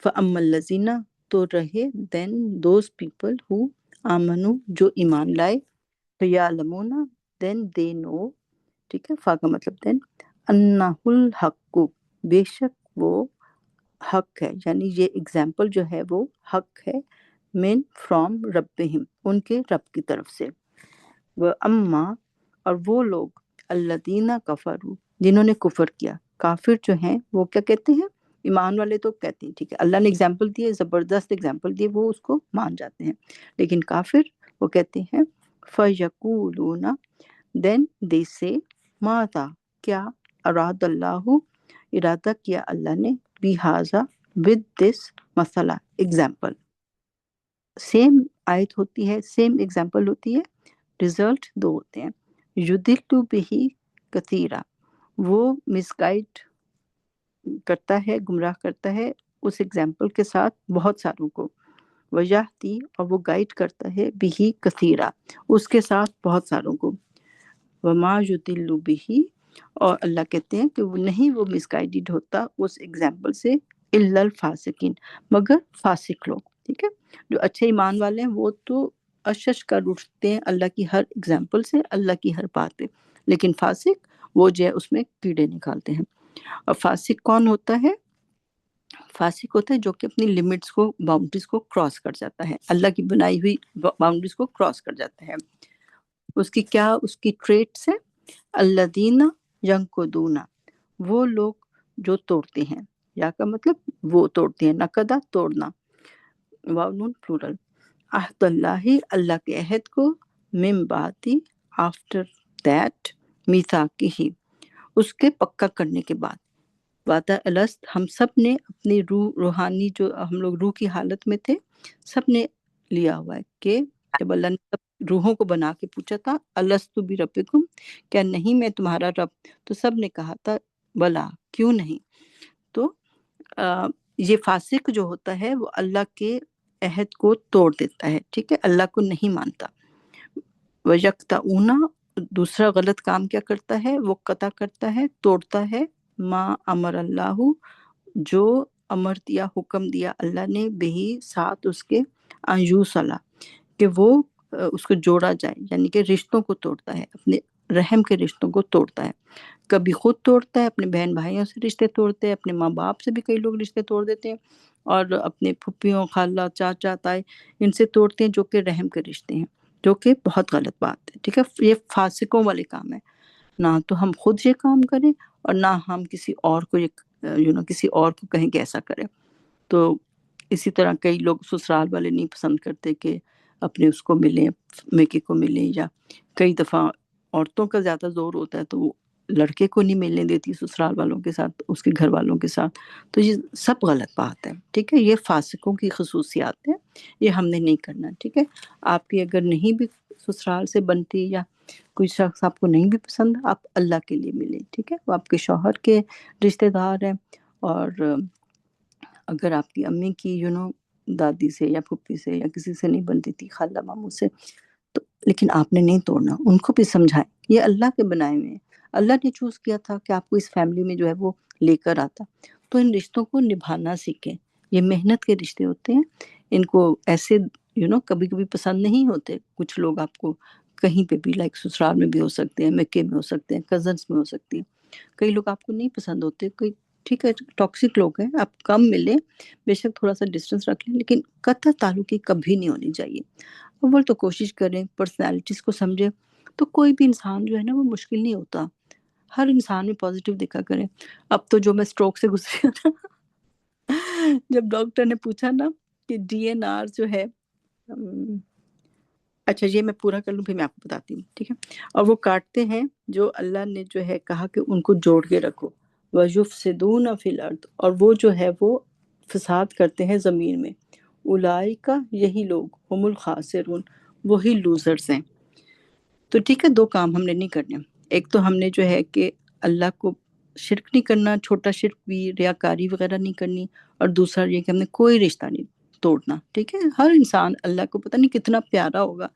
Speaker 1: فَأَمَّا الَّذِينَ تو رہے دین دوز پیپل ہو آمنو جو ایمان لائے، فَيَعْلَمُونَ دین دے نو. ٹھیک ہے، فا کا مطلب دین اَنَّهُ الْحَقُّ بے شک وہ حق ہے، یعنی یہ اگزامپل جو ہے وہ حق ہے، من فرام ربہم ان کے رب کی طرف سے. وہ اما اور وہ لوگ الذین کفروا جنہوں نے کفر کیا. کافر جو ہیں وہ کیا کہتے ہیں؟ ایمان والے تو کہتے ہیں ٹھیک ہے اللہ نے اگزامپل دی ہے، زبردست اگزامپل دی ہے، وہ اس کو مان جاتے ہیں. لیکن کافر وہ کہتے ہیں فیقولون دین دے سے ماذا کیا اراد اللہ ارادہ کیا اللہ نے بہذا ود دس مسئلہ ایگزامپل. سیم آیت ہوتی ہے، سیم ایگزامپل ہوتی ہے، رزلٹ دو ہوتے ہیں. یدل بہی کثیرا وہ مس گائڈ کرتا ہے، گمراہ کرتا ہے اس ایگزامپل کے ساتھ بہت ساروں کو. ویہدی اور وہ گائیڈ کرتا ہے بہی کثیرا اس کے ساتھ بہت ساروں کو. وما یدل بہی اور اللہ کہتے ہیں کہ وہ نہیں وہ مس گائیڈڈ ہوتا اس ایگزامپل سے الا الفاسقین مگر فاسق لوگ. ٹھیک ہے، جو اچھے ایمان والے ہیں وہ تو اشش کر اٹھتے ہیں اللہ کی ہر ایگزامپل سے، اللہ کی ہر بات پہ. لیکن فاسق وہ جو ہے اس میں کیڑے نکالتے ہیں. اور فاسق کون ہوتا ہے؟ فاسق ہوتا ہے جو کہ اپنی لمٹس کو، باؤنڈریز کو کراس کر جاتا ہے، اللہ کی بنائی ہوئی باؤنڈریز کو کراس کر جاتا ہے. اس کی کیا اس کی ٹریٹس ہے؟ الذین ینقضون وہ لوگ جو توڑتے ہیں، یا کا مطلب وہ توڑتے ہیں، نقدہ توڑنا، واؤن پلورل، عہد اللہ اللہ کے عہد کو، من بعد آفٹر دیٹ میثاقہ اس کے پکا کرنے کے بعد. وعدہ الست ہم سب نے اپنی روح روحانی جو ہم لوگ روح کی حالت میں تھے، سب نے لیا ہوا ہے کہ جب اللہ نے سب روحوں کو بنا کے پوچھا تھا الستو بربکم، کیا نہیں میں تمہارا رب، تو سب نے کہا تھا بلا، کیوں نہیں. تو یہ فاسق جو ہوتا ہے وہ اللہ کے عہد کو توڑ دیتا ہے، ٹھیک ہے، اللہ کو نہیں مانتا. وَيَقْطَعُونَ، دوسرا غلط کام کیا کرتا ہے، وہ قطع کرتا ہے، توڑتا ہے، ما امر اللہ، جو امر دیا، حکم دیا اللہ نے، بہی ساتھ اس کے، انجو صلاح، کہ وہ اس کو جوڑا جائے، یعنی کہ رشتوں کو توڑتا ہے، اپنے رحم کے رشتوں کو توڑتا ہے. کبھی خود توڑتا ہے، اپنے بہن بھائیوں سے رشتے توڑتے ہیں، اپنے ماں باپ سے بھی کئی لوگ رشتے توڑ دیتے ہیں، اور اپنے پھپھیوں، خالہ، چاچا، تائی، ان سے توڑتے ہیں جو کہ رحم کے رشتے ہیں، جو کہ بہت غلط بات ہے، ٹھیک ہے. یہ فاسقوں والے کام ہے. نہ تو ہم خود یہ کام کریں اور نہ ہم کسی اور کو یہ کسی اور کو کہیں کہ ایسا کرے. تو اسی طرح کئی لوگ سسرال والے نہیں پسند کرتے کہ اپنے اس کو ملیں، میکے کو ملیں، یا کئی دفعہ عورتوں کا زیادہ زور ہوتا ہے تو وہ لڑکے کو نہیں ملنے دیتی سسرال والوں کے ساتھ، اس کے گھر والوں کے ساتھ. تو یہ سب غلط بات ہے، ٹھیک ہے. یہ فاسقوں کی خصوصیات ہیں، یہ ہم نے نہیں کرنا، ٹھیک ہے. آپ کی اگر نہیں بھی سسرال سے بنتی یا کوئی شخص آپ کو نہیں بھی پسند، آپ اللہ کے لیے ملیں، ٹھیک ہے. وہ آپ کے شوہر کے رشتہ دار ہیں، اور اگر آپ کی امی کی دادی سے یا پھپھی سے یا کسی سے نہیں بنتی تھی، خالہ ماموں سے، تو لیکن آپ نے نہیں توڑنا، ان کو بھی سمجھائیں یہ اللہ کے بنائے ہوئے ہیں، اللہ نے چوز کیا تھا کہ آپ کو اس فیملی میں جو ہے وہ لے کر آتا. تو ان رشتوں کو نبھانا سیکھیں. یہ محنت کے رشتے ہوتے ہیں، ان کو ایسے کبھی کبھی پسند نہیں ہوتے. کچھ لوگ آپ کو کہیں پہ بھی، لائک سسرال میں بھی ہو سکتے ہیں، مکے میں ہو سکتے ہیں، کزنس میں ہو سکتی ہیں. کئی لوگ آپ کو نہیں پسند ہوتے، کوئی ٹھیک ہے ٹاکسک لوگ ہیں، آپ کم ملیں، بے شک تھوڑا سا ڈسٹینس رکھ لیں، لیکن قطع تعلقی کبھی نہیں ہونی چاہیے. اول تو کوشش کریں، پرسنالٹیز کو سمجھیں. تو کوئی بھی انسان جو ہے نا وہ مشکل نہیں ہوتا، ہر انسان میں پازیٹیو دیکھا کریں. اب تو جو میں سٹروک سے گزری ہوں نا، جب ڈاکٹر نے پوچھا نا کہ ڈی این آر جو ہے، اچھا یہ میں پورا کر لوں پھر میں آپ کو بتاتی ہوں، ٹھیک ہے. اور وہ کاٹتے ہیں جو اللہ نے جو ہے کہا کہ ان کو جوڑ کے رکھو. وَيُفْسِدُونَ فِي الْأَرْضِ، اور وہ جو ہے وہ فساد کرتے ہیں زمین میں. اولئک، یہی لوگ، ہم الخاسرون، وہی لوزرز ہیں. تو ٹھیک ہے، دو کام ہم نے نہیں کرنے. ایک تو ہم نے جو ہے کہ اللہ کو شرک نہیں کرنا، چھوٹا شرک بھی، ریاکاری وغیرہ نہیں کرنی. اور دوسرا یہ کہ ہم نے کوئی رشتہ نہیں توڑنا، ٹھیک ہے. ہر انسان اللہ کو پتہ نہیں کتنا پیارا ہوگا،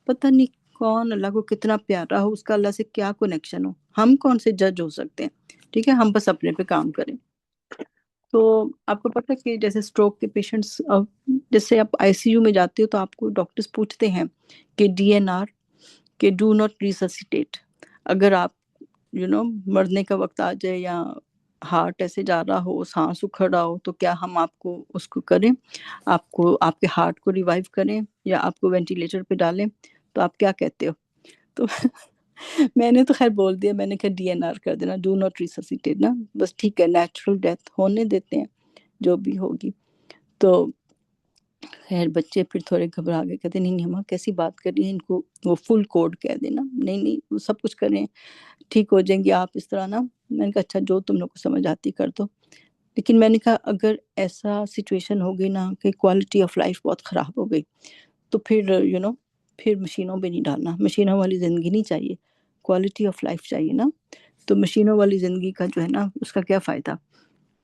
Speaker 1: پتہ نہیں کون اللہ کو کتنا پیارا ہو، اس کا اللہ سے کیا کنیکشن ہو، ہم کون سے جج ہو سکتے ہیں، ٹھیک ہے. ہم بس اپنے پہ کام کریں. تو آپ کو پتہ ہے کہ جیسے سٹروک کے پیشنٹس، جیسے آپ آئی سی یو میں جاتے ہو تو آپ کو ڈاکٹرز پوچھتے ہیں کہ ڈی این آر، کہ ڈو ناٹ ریسسیٹیٹ. اگر آپ مرنے کا وقت آ جائے یا ہارٹ ایسے جا رہا ہو، سانس اکھڑ رہا ہو، تو کیا ہم آپ کو اس کو کریں، آپ کے ہارٹ کو ریوائیو کریں یا آپ کو وینٹیلیٹر پہ ڈالیں؟ تو آپ کیا کہتے ہو؟ تو میں نے تو خیر بول دیا، میں نے کہا ڈی این آر کر دینا، ڈو ناٹ ریسسیٹیٹ نا، بس ٹھیک ہے، نیچرل ڈیتھ ہونے دیتے ہیں جو بھی ہوگی. تو خیر بچے پھر تھوڑے گھبرا گئے، کہتے نہیں ہماں کیسی بات کر رہی ہیں، ان کو وہ فل کوڈ کہہ دینا. نہیں وہ سب کچھ کریں، ٹھیک ہو جائیں گے آپ اس طرح نا. میں نے کہا اچھا جو تم لوگ کو سمجھ آتی کر دو. لیکن میں نے کہا اگر ایسا سچویشن ہو گئی نا کہ کوالٹی آف لائف بہت خراب ہو گئی، تو پھر پھر مشینوں پہ نہیں ڈالنا. مشینوں والی زندگی نہیں چاہیے، کوالٹی آف لائف چاہیے نا. تو مشینوں والی زندگی کا جو ہے نا اس کا کیا فائدہ.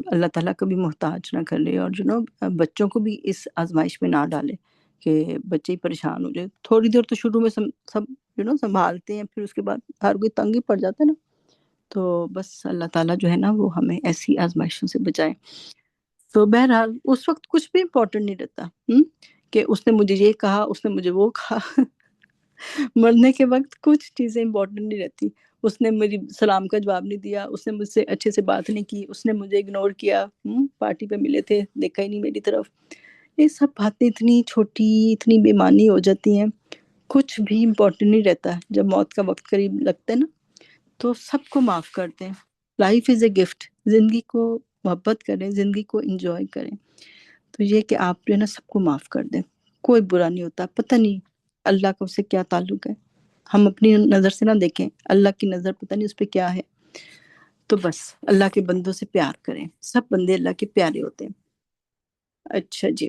Speaker 1: اللہ تعالیٰ کبھی محتاج نہ کر لے، اور بچوں کو بھی اس آزمائش میں نہ ڈالے کہ بچے ہی پریشان ہو جائے. تھوڑی دیر تو شروع میں سب سنبھالتے ہیں، پھر اس کے بعد ہر کوئی تنگ ہی پڑ جاتا ہے نا. تو بس اللہ تعالیٰ جو ہے نا وہ ہمیں ایسی آزمائشوں سے بچائے. تو بہرحال اس وقت کچھ بھی امپورٹنٹ نہیں رہتا کہ اس نے مجھے یہ کہا، اس نے مجھے وہ کہا. مرنے کے وقت کچھ چیزیں امپورٹنٹ نہیں رہتی. اس نے میری سلام کا جواب نہیں دیا، اس نے مجھ سے اچھے سے بات نہیں کی، اس نے مجھے اگنور کیا، پارٹی پہ ملے تھے دیکھا ہی نہیں میری طرف. یہ سب باتیں اتنی چھوٹی، اتنی بے معنی ہو جاتی ہیں، کچھ بھی امپورٹنٹ نہیں رہتا. جب موت کا وقت قریب لگتا ہے نا تو سب کو معاف کر دیں. لائف از اے گفٹ، زندگی کو محبت کریں، زندگی کو انجوائے کریں. تو یہ کہ آپ جو ہے نا سب کو معاف کر دیں، کوئی برا نہیں ہوتا. پتہ نہیں اللہ کا اس سے کیا تعلق ہے، ہم اپنی نظر سے نہ دیکھیں، اللہ کی نظر پتہ نہیں اس پہ کیا ہے. تو بس اللہ کے بندوں سے پیار کریں، سب بندے اللہ کے پیارے ہوتے ہیں. اچھا جی،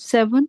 Speaker 1: 7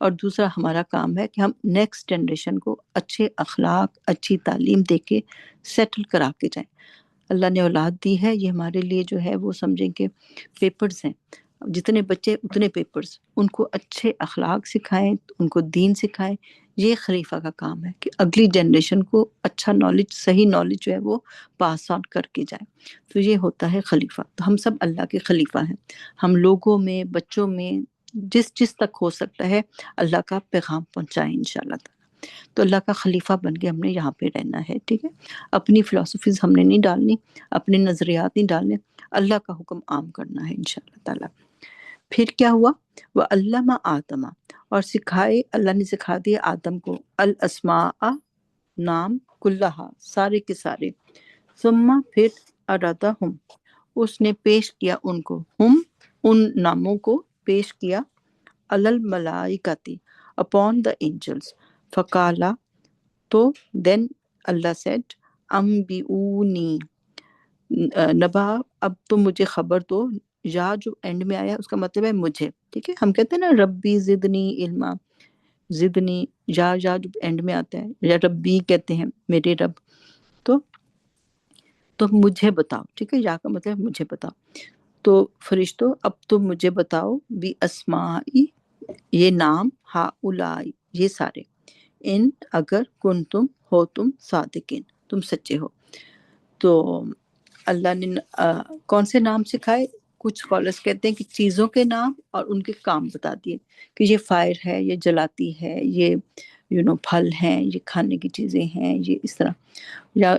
Speaker 1: اور دوسرا ہمارا کام ہے کہ ہم نیکسٹ جنریشن کو اچھے اخلاق، اچھی تعلیم دے کے سیٹل کرا کے جائیں۔ اللہ نے اولاد دی ہے، یہ ہمارے لیے جو ہے وہ سمجھیں کہ پیپرز ہیں، جتنے بچے اتنے پیپرز، ان کو اچھے اخلاق سکھائیں، ان کو دین سکھائیں۔ یہ خلیفہ کا کام ہے کہ اگلی جنریشن کو اچھا نالج، صحیح نالج جو ہے وہ پاس آن کر کے جائیں۔ تو یہ ہوتا ہے خلیفہ۔ تو ہم سب اللہ کے خلیفہ ہیں، ہم لوگوں میں، بچوں میں، جس تک ہو سکتا ہے اللہ کا پیغام پہنچائیں انشاءاللہ تعالی۔ تو اللہ کا خلیفہ بن کے ہم نے یہاں پہ رہنا ہے، ٹھیک ہے۔ اپنی فلسفیز ہم نے نہیں ڈالنی، اپنے نظریات نہیں ڈالنے، اللہ کا حکم عام کرنا ہے انشاءاللہ تعالی۔ پھر کیا ہوا؟ وَعَلَّمَ آدَمَ، اور سکھائے، اللہ نے سکھا دیا آدم کو، الاسماء، نام، کلہا، سارے کے سارے، ثم، پھر، ارادہم، اس نے پیش کیا ان کو، ہم، ان ناموں کو پیش کیا، علی الملائکتی، upon the angels، فقالا، تو then اللہ said، انبئونی، نبا، اب تم مجھے خبر دو، یا جو اینڈ میں آیا اس کا مطلب ہے مجھے، ٹھیک ہے۔ ہم کہتے ہیں نا ربی زدنی علما، زدنی، یا جو اینڈ میں آتا ہے، یا ربی کہتے ہیں میرے رب، تو مجھے بتاؤ، ٹھیک ہے، یا کا مطلب ہے مجھے بتاؤ۔ تو فرشتوں اب تم مجھے بتاؤ، بھی اسمائی، یہ نام، ہا اولائی، یہ سارے، ان، اگر، کن تم، ہو تم، صادقین، تم سچے ہو۔ تو اللہ نے کون سے نام سکھائے؟ کچھ اسکالرس کہتے ہیں کہ چیزوں کے نام اور ان کے کام بتا دیے، کہ یہ فائر ہے، یہ جلاتی ہے، یہ پھل ہیں، یہ کھانے کی چیزیں ہیں، یہ اس طرح،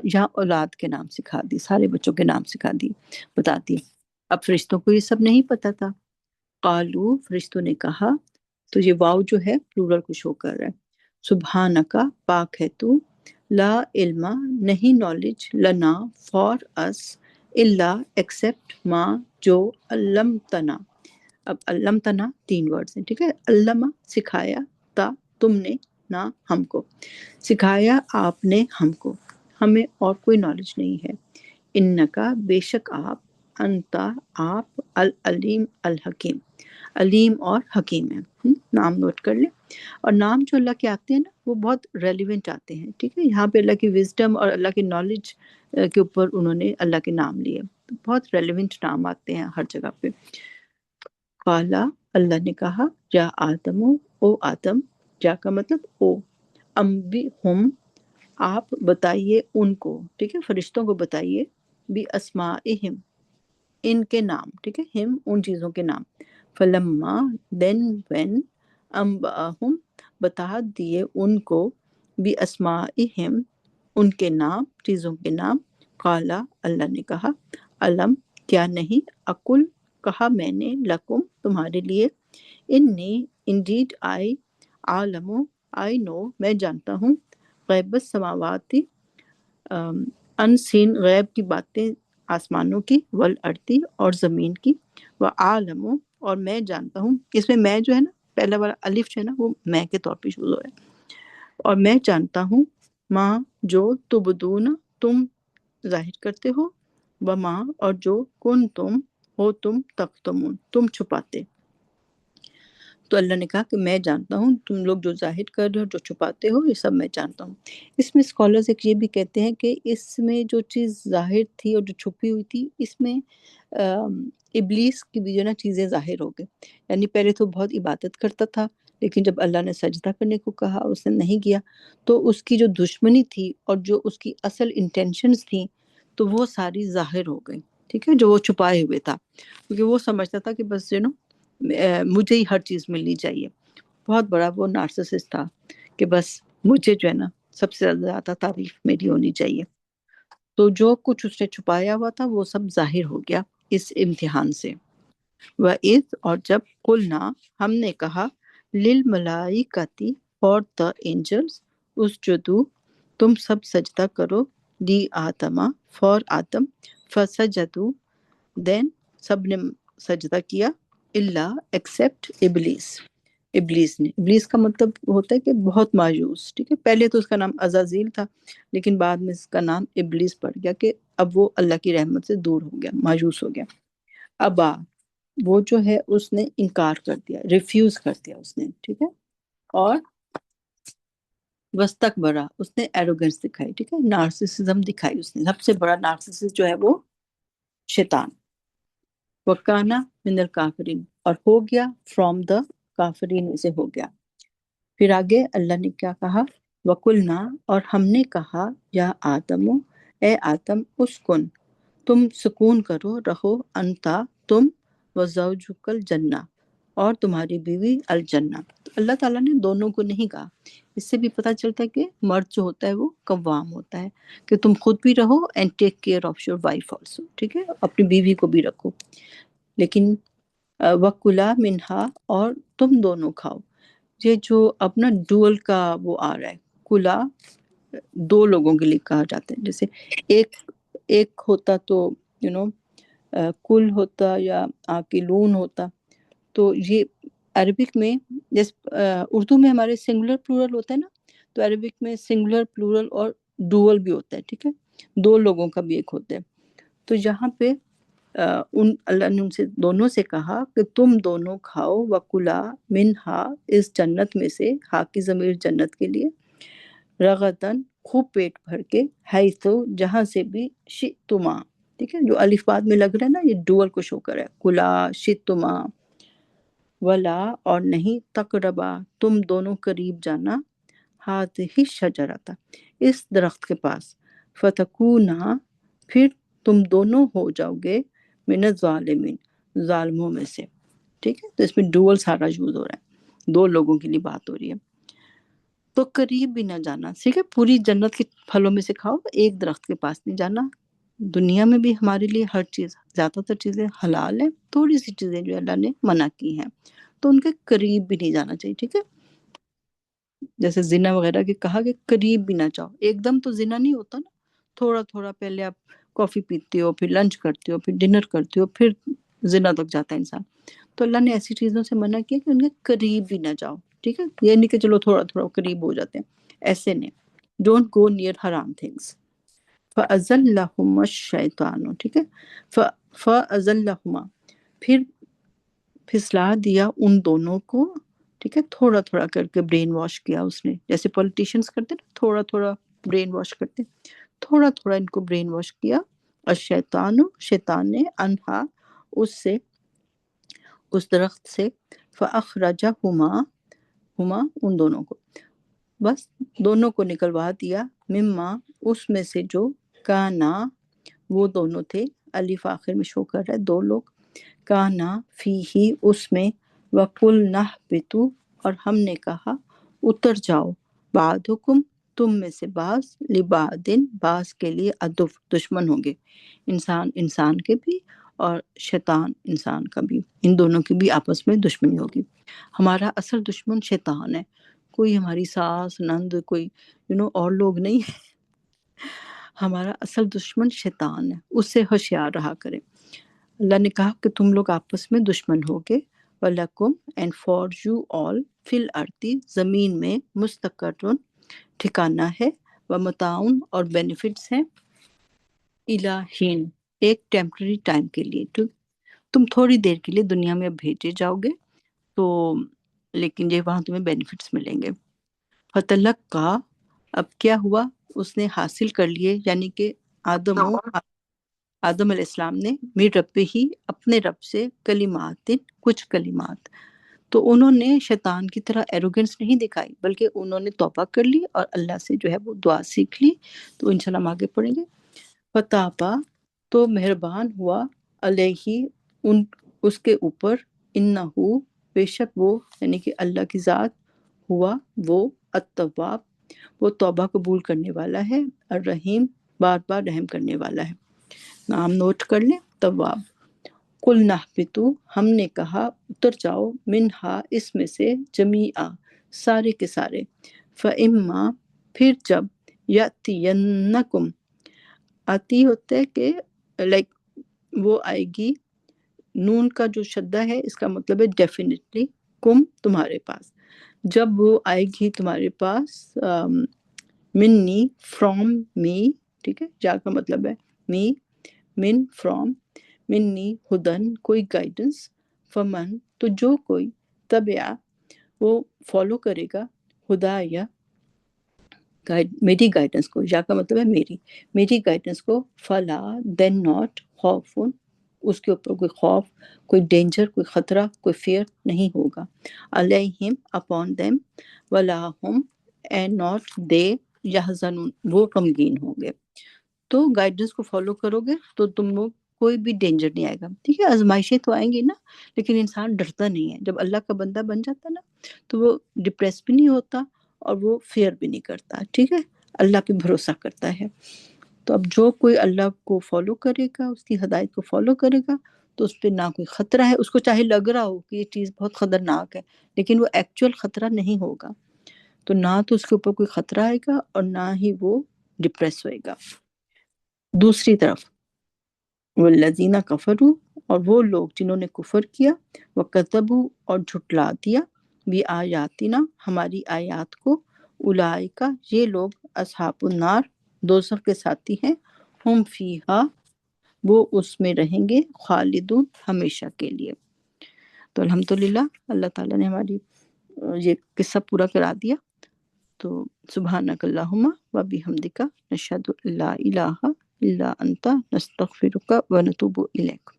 Speaker 1: یا اولاد کے نام سکھا دی، سارے بچوں کے نام سکھا دی، بتا دی۔ اب فرشتوں کو یہ سب نہیں پتا تھا۔ قالو، فرشتوں نے کہا، تو یہ واو جو ہے پلورل کو شو کر رہا ہے، سبحانکا، پاک ہے تو، لا علم، نہیں نالج، لنا، فار اس، الا، ایکسپٹ، ما، جو، علمتنا۔ اب علمتنا 3 ورڈز ہیں، ٹھیک ہے۔ علمہ، سکھایا، تا، تم نے، نہ، ہم کو، سکھایا آپ نے ہم کو، ہمیں اور کوئی نالج نہیں ہے۔ انکا، بے شک آپ، انتا، آپ، العلیم، الحکیم، علیم اور حکیم ہیں۔ نام نوٹ کر لیں۔ اور نام جو اللہ کے آتے ہیں نا وہ بہت ریلیونٹ آتے ہیں، ٹھیک ہے۔ یہاں پہ اللہ کی وزڈم اور اللہ کی نالج کے اوپر انہوں نے اللہ کے نام لیے، بہت ریلیونٹ نام آتے ہیں ہر جگہ پہ۔ قالا، اللہ نے کہا، یا آدم، او آدم، یا کا مطلب او، انبی ہم، آپ بتائیے ان کو، ٹھیک ہے، فرشتوں کو بتائیے، بھی اسمائہم، ان کے نام، ٹھیک ہے، ہم، ان چیزوں کے نام، فلما، دین، وین، انبأہم، بتا دیے ان کو، بھی اسمائہم، ان کے نام، چیزوں کے نام، قالا، اللہ نے کہا، علم، کیا نہیں، اقل، کہا میں نے، لکم، تمہارے لیے، انی، انڈیڈ، آئی، عالم، آئی نو، میں جانتا ہوں، غیب السماواتی، ان سین غیب کی باتیں آسمانوں کی، والارضی، اور زمین کی، وعالم، اور میں جانتا ہوں، اس میں میں جو ہے نا پہلا والا الف جو ہے نا وہ میں کے طور پہ شروع ہو رہا ہے، اور میں جانتا ہوں، ماں، جو، تبدون، تم ظاہر کرتے ہو، وما، اور جو، کن تم، ہو تم، تکتمون، تم چھپاتے۔ تو اللہ نے کہا کہ میں جانتا ہوں تم لوگ جو ظاہر کر رہے ہو، جو چھپاتے ہو، یہ سب میں جانتا ہوں۔ اس میں اسکالرز ایک یہ بھی کہتے ہیں کہ اس میں جو چیز ظاہر تھی اور جو چھپی ہوئی تھی، اس میں ابلیس کی بھی جو نا چیزیں ظاہر ہو گئی، یعنی پہلے تو بہت عبادت کرتا تھا، لیکن جب اللہ نے سجدہ کرنے کو کہا اور اس نے نہیں کیا، تو اس کی جو دشمنی تھی اور جو اس کی اصل انٹینشنز تھیں تو وہ ساری ظاہر ہو گئی، ٹھیک ہے، جو وہ چھپائے ہوئے تھا، کیونکہ وہ سمجھتا تھا کہ بس مجھے ہی ہر چیز ملنی چاہیے۔ بہت بڑا وہ نارسسسٹ تھا کہ بس مجھے جو ہے نا سب سے زیادہ تعریف میری ہونی چاہیے۔ تو جو کچھ اس نے چھپایا ہوا تھا وہ سب ظاہر ہو گیا اس امتحان سے۔ وَإِذْ، اور جب، قُلْنَا، ہم نے کہا، لِلْمَلَائِکَةِ، فار the angels، اسجدوا، تم سب سجدہ کرو، لی آدم، فار آدم، فسجدوا، دین سب نے سجدہ کیا، الا، ایکسپٹ، ابلیس، ابلیس نے، ابلیس کا مطلب ہوتا ہے کہ بہت مایوس، ٹھیک ہے، پہلے تو اس کا نام عزازیل تھا، لیکن بعد میں اس کا نام ابلیس پڑ گیا کہ اب وہ اللہ کی رحمت سے دور ہو گیا، مایوس ہو گیا۔ ابا، وہ جو ہے اس نے انکار کر دیا، ریفیوز کر دیا اس نے، ٹھیک ہے۔ اور وستکبرا، اس نے ایروگنس دکھائی، ٹھیک ہے، نارسسزم دکھائی اس نے. سب سے بڑا نارسسس جو ہے وہ شیطان. وکانا من الکافرین، اور ہو گیا فرام دا کافرین میں سے ہو گیا. پھر آگے اللہ نے کیا کہا؟ وَقُلْنَا، اور ہم نے کہا، یا آدم، اے آدم، اسکن، تم سکون کرو، رہو، انتا، تم، وزوجک الجنہ، اور تمہاری بیوی الجنہ. تو اللہ تعالیٰ نے دونوں کو نہیں کہا. اس سے بھی پتہ چلتا ہے کہ مرد جو ہوتا ہے وہ قوام ہوتا ہے، کہ تم خود بھی رہو and take care of your wife also, ٹھیک ہے، اپنی بیوی کو بھی رکھو. لیکن وَكُلَا مِنْهَا، اور تم دونوں کھاؤ. یہ جو اپنا ڈول کا وہ آ رہا ہے، کلا دو لوگوں کے لیے کہا جاتا ہے. جیسے ایک ہوتا تو کل ہوتا یا آکلون ہوتا. تو یہ عربک میں جیسے اردو میں ہمارے سنگولر پلورل ہوتا ہے نا، تو عربک میں سنگولر پلورل اور ڈوول بھی ہوتا ہے، ٹھیک ہے، دو لوگوں کا بھی ایک ہوتا ہے. تو یہاں پہ اللہ نے ان سے دونوں سے کہا کہ تم دونوں کھاؤ، وکلا منہا، اس جنت میں سے، ہا کی ضمیر جنت کے لیے، رغدن، خوب پیٹ بھر کے، حیثو، جہاں سے بھی، شئتما، ٹھیک ہے، جو الف بعد میں لگ رہا ہے نا، یہ ڈوول کو شو کر رہا ہے، کلا شئتما، ولا، اور نہیں، تقربا، تم دونوں قریب جانا، ہاتھ ہی شجرتا، اس درخت کے پاس، فتکونا، پھر تم دونوں ہو جاؤ گے، من الظالمین، ظالموں میں سے. ٹھیک ہے، تو اس میں ڈوول سارا یوز ہو رہا ہے، دو لوگوں کے لیے بات ہو رہی ہے. تو قریب بھی نہ جانا، ٹھیک ہے، پوری جنت کے پھلوں میں سے کھاؤ، ایک درخت کے پاس نہیں جانا. دنیا میں بھی ہمارے لیے ہر چیز، زیادہ تر چیزیں حلال ہیں، تھوڑی سی چیزیں جو اللہ نے منع کی ہیں تو ان کے قریب بھی نہیں جانا چاہیے. ٹھیک ہے، جیسے زنا وغیرہ کے کہا کہ قریب بھی نہ جاؤ. ایک دم تو زنا نہیں ہوتا نا، تھوڑا تھوڑا، پہلے آپ کافی پیتے ہو، پھر لنچ کرتے ہو، پھر ڈنر کرتے ہو، پھر زنا تک جاتا ہے انسان. تو اللہ نے ایسی چیزوں سے منع کیا کہ ان کے قریب بھی نہ جاؤ. ٹھیک ہے، یہ نہیں کہ چلو تھوڑا تھوڑا قریب ہو جاتے ہیں، ایسے نہیں. ڈونٹ گو نیئر حرام تھنگس. فَأَزَلَّهُمَا الشَّيْطَانُ، ٹھیک ہے، فَأَزَلَّهُمَا، پھر پھسلا دیا ان دونوں کو. ٹھیک ہے، تھوڑا تھوڑا کر کے برین واش کیا اس نے، جیسے پولیٹیشینز کرتے ہیں نا، تھوڑا تھوڑا برین واش کرتے ہیں، تھوڑا تھوڑا ان کو برین واش کیا. الشیطان، شیطان نے، انہا، اس سے، اس درخت سے، فَأَخْرَجَهُمَا، ہما، ان دونوں کو، بس دونوں کو نکلوا دیا، مما، اس میں سے جو، کانا، وہ دونوں تھے، الف آخر میں شو کر رہا ہے، دو لوگ، کانا فی ہی، اس میں، وَقُلْنَا اهْبِطُوا، اور ہم نے کہا اتر جاؤ، بعضکم، تم میں سے بعض، لبعض، بعض کے لیے، عدو، دشمن ہوں گے. انسان انسان کے بھی اور شیطان انسان کا بھی، ان دونوں کی بھی آپس میں دشمنی ہوگی. ہمارا اصل دشمن شیطان ہے، کوئی ہماری ساس نند کوئی اور لوگ نہیں ہے. ہمارا اصل دشمن شیطان ہے، اس سے ہوشیار رہا کرے. اللہ نے کہا کہ تم لوگ آپس میں دشمن ہوگے. وَلَكُمْ، اینڈ فار یو آل، فی الارض، زمین میں، مستقرٌ، ٹھکانہ ہے، ومتاعٌ، اور بینیفٹس ہیں، الی حین، ایک ٹیمپرری ٹائم کے لیے. تم تھوڑی دیر کے لیے دنیا میں بھیجے جاؤ گے تو، لیکن یہ وہاں تمہیں بینیفٹس ملیں گے. فَتَلَقَّىٰ، اب کیا ہوا، اس نے حاصل کر لیے، یعنی کہ آدم علیہ السلام نے، من رب ہی، اپنے رب سے، کلمات، کچھ کلمات. تو انہوں نے شیطان کی طرح ایروگنس نہیں دکھائی، بلکہ انہوں نے توبہ کر لی اور اللہ سے جو ہے وہ دعا سیکھ لی. تو انشاءاللہ ہم آگے پڑھیں گے. فتابا، تو مہربان ہوا، علیہ، اس کے اوپر، انہو، بے شک وہ، یعنی کہ اللہ کی ذات، ہوا وہ، التواب، وہ توبہ قبول کرنے والا ہے، الرحیم، بار بار رحم کرنے والا ہے. نام نوٹ کر لیں، تواب. قُلْنَا اهْبِطُوا، ہم نے کہا اتر جاؤ، منہا، اس میں سے، جمیعا، سارے کے سارے، فَإِمَّا، پھر جب، یَأْتِيَنَّکُمْ، آتی ہوتا ہے کہ لائک وہ آئے گی، نون کا جو شدہ ہے اس کا مطلب ہے ڈیفینیٹلی، کم، تمہارے پاس، جب وہ آئے گی تمہارے پاس، منی، فرام می، ٹھیک ہے، جا کا مطلب ہے می، من، فرام، منی، ہدن، کوئی گائیڈنس، فمن، تو جو کوئی، تبع، وہ فالو کرے گا خدا یا میری گائیڈنس کو، یا کا مطلب ہے میری گائیڈنس کو، فلا دین ناٹ خوف، اس کے اوپر کوئی خوف، کوئی ڈینجر، کوئی خطرہ، کوئی فیئر نہیں ہوگا، علیہم اپون دیم، ولا ہم اینڈ ناٹ دے یحزنون، وہ غمگین ہوں گے۔ تو گائیڈنس کو فالو کرو گے تو تم لوگ کوئی بھی ڈینجر نہیں آئے گا، ٹھیک ہے۔ آزمائشیں تو آئیں گی نا، لیکن انسان ڈرتا نہیں ہے۔ جب اللہ کا بندہ بن جاتا نا تو وہ ڈپریس بھی نہیں ہوتا اور وہ فیئر بھی نہیں کرتا، ٹھیک ہے، اللہ پہ بھروسہ کرتا ہے۔ تو اب جو کوئی اللہ کو فالو کرے گا، اس کی ہدایت کو فالو کرے گا، تو اس پہ نہ کوئی خطرہ ہے، اس کو چاہے لگ رہا ہو کہ یہ چیز بہت خطرناک ہے، لیکن وہ ایکچوئل خطرہ نہیں ہوگا، تو نہ تو اس کے اوپر کوئی خطرہ آئے گا اور نہ ہی وہ ڈپریس ہوئے گا۔ دوسری طرف والذین کفروا، اور وہ لوگ جنہوں نے کفر کیا، وکذبوا، اور جھٹلا دیا، بھی آیاتنا، ہماری آیات کو، اولئک، یہ لوگ، اصحاب النار، دوزخ کے ساتھی ہیں، ہم فیہا، وہ اس میں رہیں گے، خالدون، ہمیشہ کے لیے۔ تو الحمدللہ اللہ تعالیٰ نے ہماری یہ قصہ پورا کرا دیا۔ تو سبحانک اللہم و بحمدک، نشہد ان لا الہ الا انت، نستغفرک و نتوب الیک۔